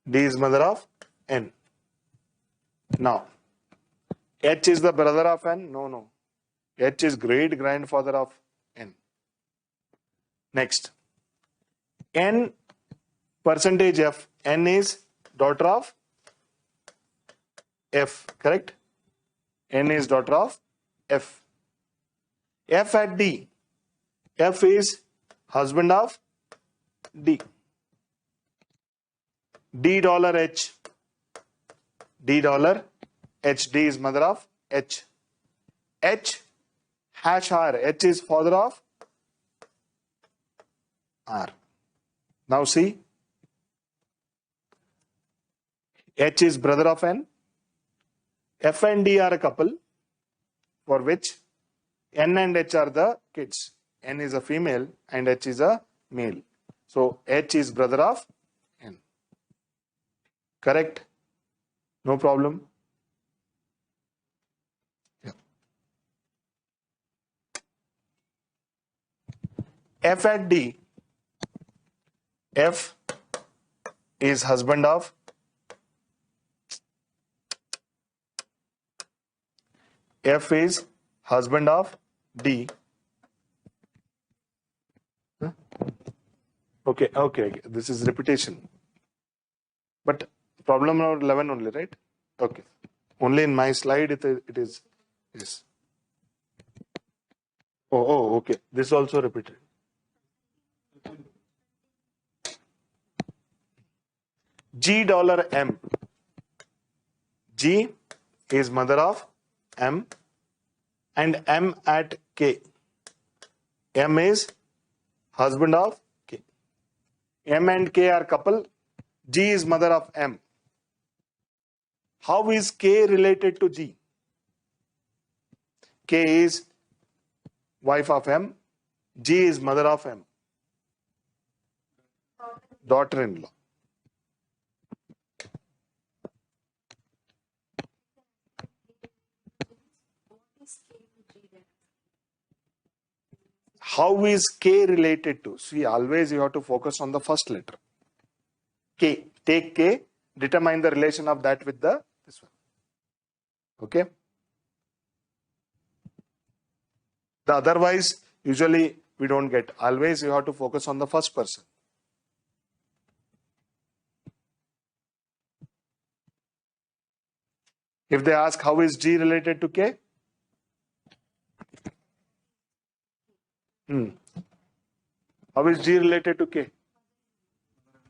D is mother of N. Now, H is the brother of N? No. H is great grandfather of N. Next, N percentage F. N is daughter of F, correct? N is daughter of F. F at D. F is husband of D. D dollar H. D dollar H. D is mother of H. H hash R. H is father of R. Now see, H is brother of N. F and D are a couple for which N and H are the kids. N is a female and H is a male. So H is brother of N. Correct? No problem. Yeah. F at D. F is husband of F is husband of D. Huh? Okay. This is repetition. But problem number 11 only, right? Okay. Only in my slide it is. Yes. Oh, okay. This also repeated. G dollar M. G is mother of M and M at K. M is husband of K. M and K are couple. G is mother of M. How is K related to G? K is wife of M. G is mother of M. Daughter-in-law. How is K related to? See, always you have to focus on the first letter. K. Take K. determine the relation of that with this one. Okay. The otherwise, usually we don't get. Always you have to focus on the first person. If they ask how is G related to K? How is G related to K?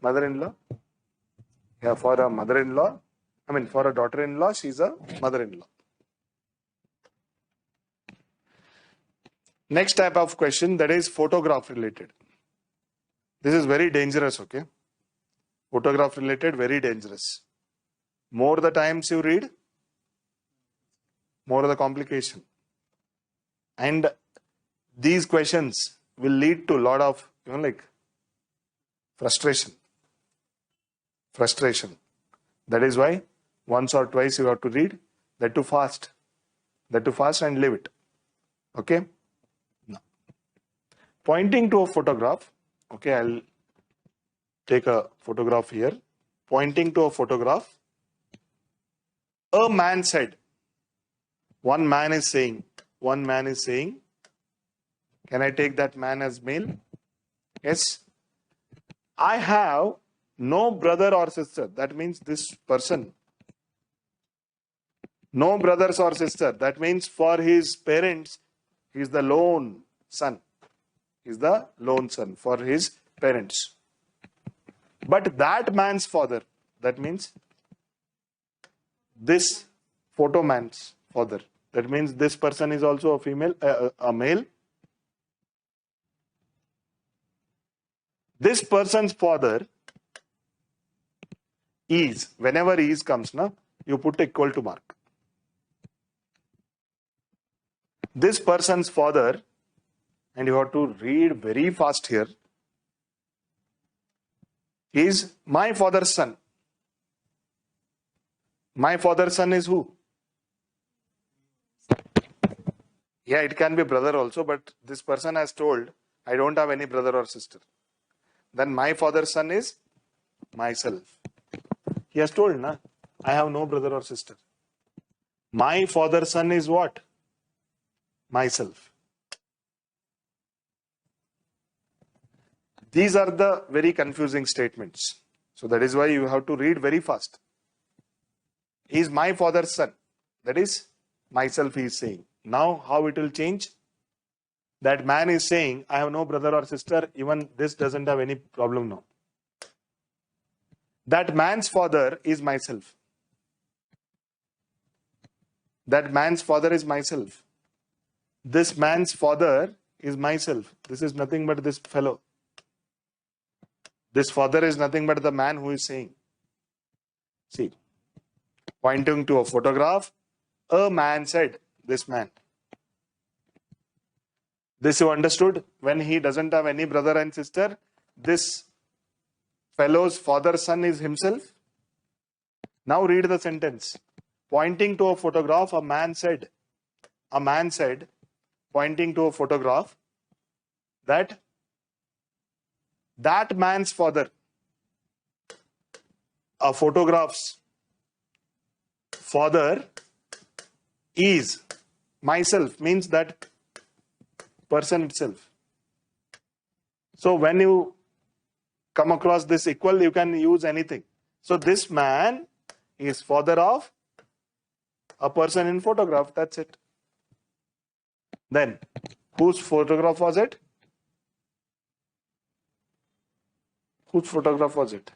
Mother-in-law? Yeah, for a mother-in-law, for a daughter-in-law, she's a mother-in-law. Next type of question, that is photograph related. This is very dangerous, okay? Photograph related, very dangerous. More the times you read, more the complication. And these questions will lead to a lot of, frustration. That is why once or twice you have to read, that too fast and leave it. Okay? Now, pointing to a photograph, okay, I'll take a photograph here. Pointing to a photograph, a man said, one man is saying, can I take that man as male? Yes. I have no brother or sister. That means this person, no brothers or sister. That means for his parents, he is the lone son. For his parents. But that man's father, that means this photo man's father. That means this person is also a female, a male. This person's father is, whenever is comes, you put equal to mark. This person's father, and you have to read very fast here, is my father's son. My father's son is who? Yeah, it can be brother also, but this person has told, I don't have any brother or sister. Then my father's son is myself. He has told, I have no brother or sister. My father's son is what? Myself. These are the very confusing statements. So that is why you have to read very fast. He is my father's son. That is myself, he is saying. Now how it will change? That man is saying, I have no brother or sister. Even this doesn't have any problem now. That man's father is myself. That man's father is myself. This man's father is myself. This is nothing but this fellow. This father is nothing but the man who is saying. See, pointing to a photograph, a man said, this man. This you understood? When he doesn't have any brother and sister, this fellow's father's son is himself. Now read the sentence. Pointing to a photograph, a man said, pointing to a photograph, that man's father, a photograph's father is myself, means that person itself. So when you come across this equal, you can use anything. So this man is father of a person in photograph. That's it. Then, whose photograph was it? Whose photograph was it?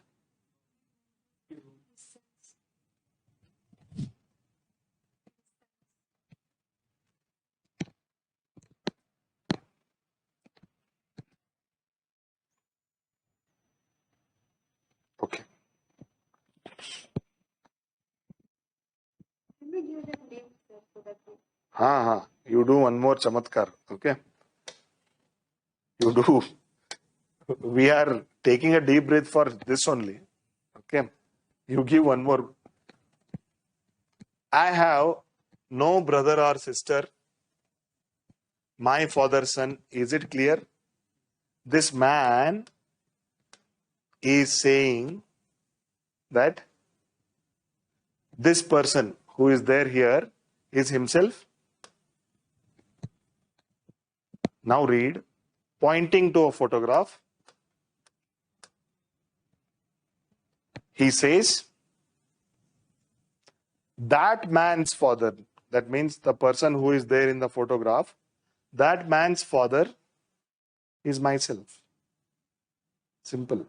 Okay. You do one more chamatkar. Okay. You do. We are taking a deep breath for this only. Okay. You give one more. I have no brother or sister. My father's son. Is it clear? This man is saying that This person who is there here is himself. Now read, pointing to a photograph. He says, that man's father, that means the person who is there in the photograph, that man's father is myself. Simple.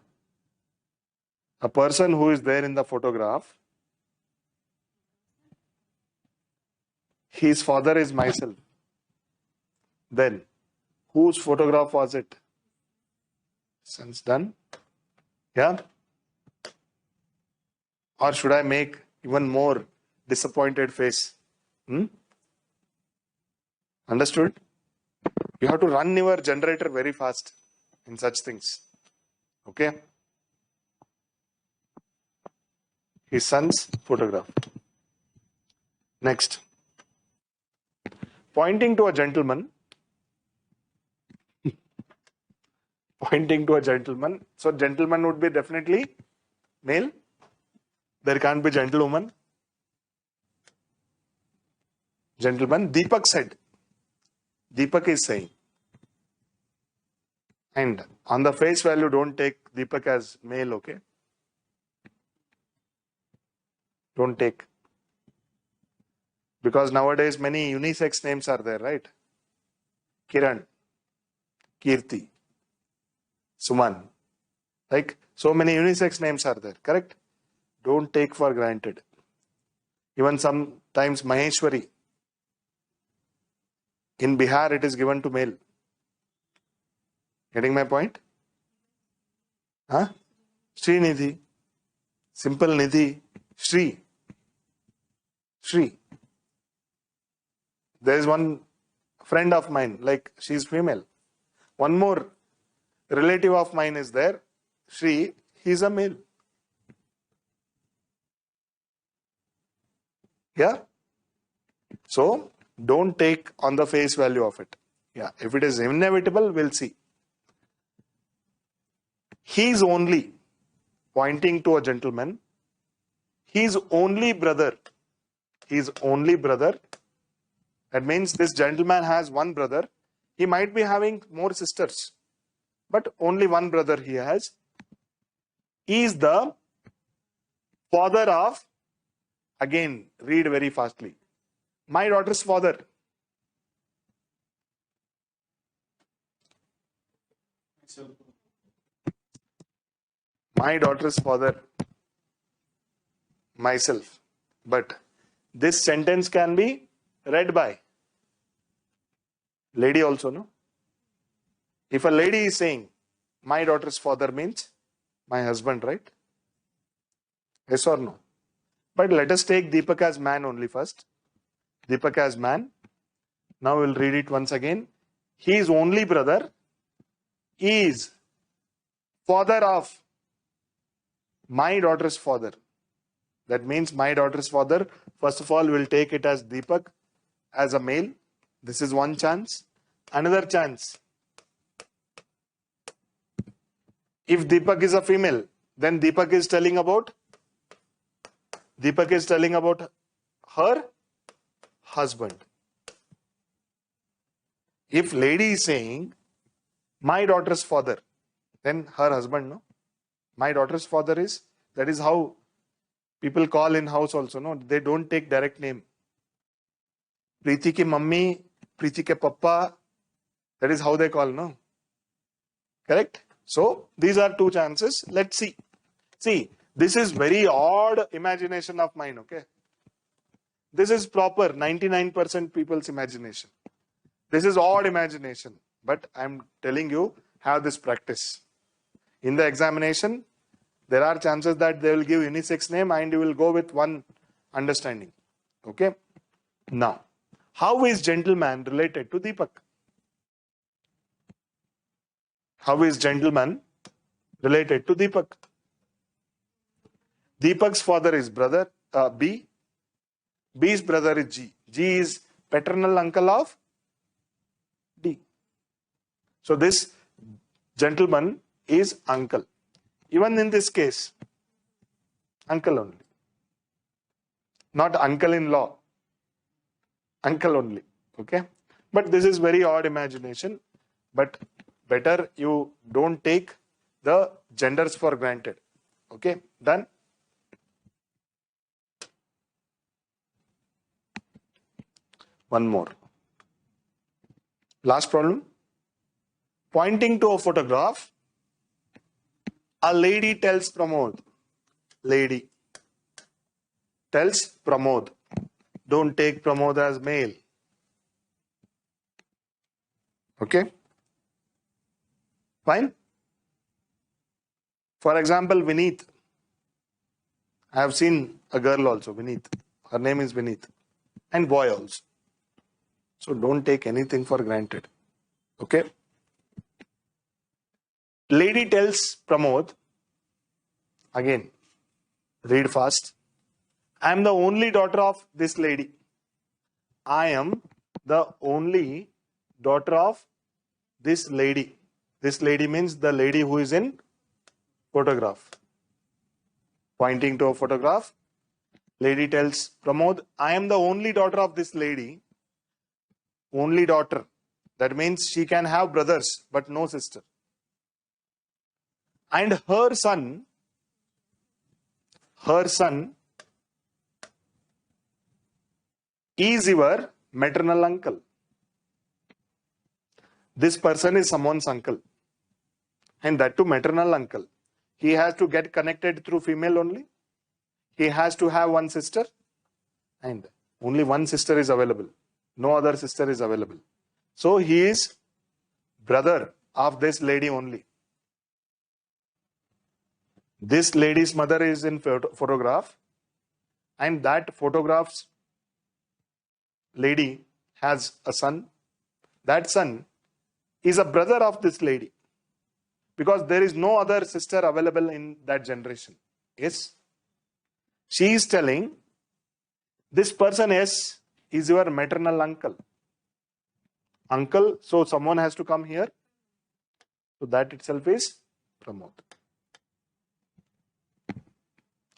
A person who is there in the photograph, his father is myself. Then, whose photograph was it? Sense done? Yeah? Or should I make even more disappointed face? Understood? You have to run your generator very fast in such things. Okay? His son's photograph. Next. Pointing to a gentleman. Pointing to a gentleman. So gentleman would be definitely male. There can't be gentlewoman. Gentleman. Deepak said. Deepak is saying. And on the face value, don't take Deepak as male, okay? Don't take. Because nowadays many unisex names are there, right? Kiran, Kirti, Suman. Like so many unisex names are there, correct? Don't take for granted. Even sometimes Maheshwari. In Bihar, it is given to male. Getting my point? Huh? Srinidhi. Simple Nidhi. Shri. Shri. There is one friend of mine, like she is female. One more relative of mine is there. Shri, he is a male. Yeah? So, don't take on the face value of it. Yeah, if it is inevitable, we'll see. He is only, pointing to a gentleman, his only brother. His only brother. That means this gentleman has one brother. He might be having more sisters, but only one brother he has. He is the father of, again, read very fastly, my daughter's father. My daughter's father, myself. But this sentence can be read by lady also, no? If a lady is saying, my daughter's father means my husband, right? Yes or no? But let us take Deepak as man only first. Deepak as man. Now we'll read it once again. His only brother is father of my daughter's father. That means my daughter's father, first of all, we'll take it as Deepak as a male. This is one chance. Another chance. If Deepak is a female, then Deepak is telling about her husband. If lady is saying my daughter's father, then her husband, no? My daughter's father is, that is how people call in house also, no? They don't take direct name. Preeti ki mummy, Preeti ke papa, that is how they call, no? Correct? So, these are two chances. Let's see. See, this is very odd imagination of mine, okay? This is proper 99% people's imagination. This is odd imagination. But I'm telling you, have this practice. In the examination, there are chances that they will give unisex name and you will go with one understanding. Okay? Now, how is gentleman related to Deepak? How is gentleman related to Deepak? Deepak's father is brother B. B's brother is G. G is paternal uncle of D. So this gentleman is uncle. Even in this case, uncle only. not uncle-in-law, uncle only. Okay, but this is very odd imagination, but better you don't take the genders for granted. Okay, done. One more. Last problem. Pointing to a photograph, a lady tells Pramod. Lady tells Pramod. Don't take Pramod as male. Okay? Fine? For example, Vineet. I have seen a girl also, Vineet. Her name is Vineet. And boy also. So don't take anything for granted. Okay? Lady tells Pramod. Again, read fast. I am the only daughter of this lady. I am the only daughter of this lady. This lady means the lady who is in photograph. Pointing to a photograph, lady tells Pramod, I am the only daughter of this lady. Only daughter. That means she can have brothers, but no sister. And her son is your maternal uncle. This person is someone's uncle. And that too maternal uncle. He has to get connected through female only. He has to have one sister. And only one sister is available. No other sister is available. So he is brother of this lady only. This lady's mother is in photograph. And that photograph's lady has a son. That son is a brother of this lady. Because there is no other sister available in that generation. Yes? She is telling, this person is your maternal uncle. Uncle, so someone has to come here. So that itself is Pramod.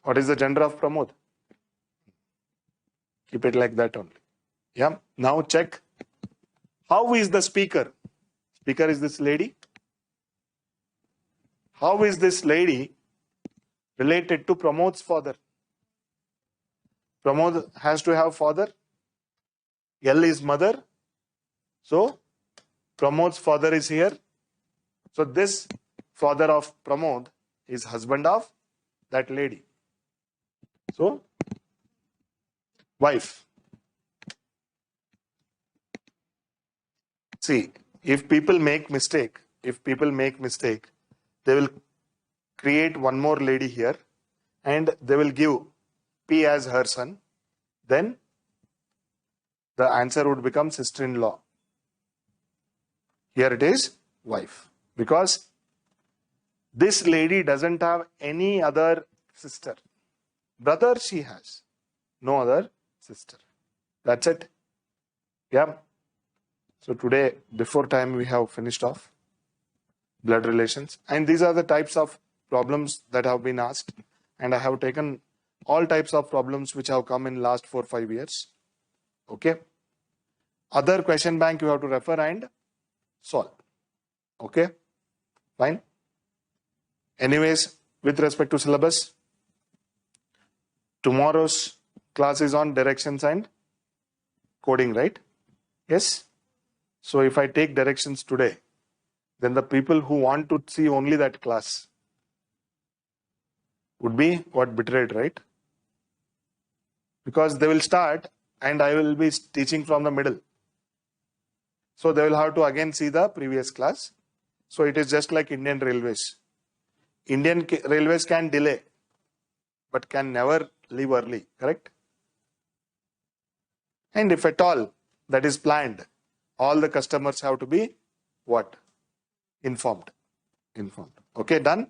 What is the gender of Pramod? Keep it like that only. Yeah. Now check. How is the speaker? Speaker is this lady. How is this lady related to Pramod's father? Pramod has to have father. L is mother. So Pramod's father is here. So this father of Pramod is husband of that lady. So wife. See, if people make mistake, they will create one more lady here and they will give P as her son. Then the answer would become sister-in-law. Here it is wife. Because this lady doesn't have any other sister. Brother she has. No other sister. That's it. Yeah. So today, before time, we have finished off blood relations. And these are the types of problems that have been asked. And I have taken all types of problems which have come in last 4-5 years. Okay. Other question bank you have to refer and solve. Okay. Fine. Anyways, with respect to syllabus, tomorrow's class is on directions and coding, right? Yes. So if I take directions today, then the people who want to see only that class would be what betrayed, right? Because they will start and I will be teaching from the middle. So they will have to again see the previous class. So it is just like Indian Railways. Indian Railways can delay, but can never leave early, correct? And if at all that is planned, all the customers have to be what? Informed. Okay, done?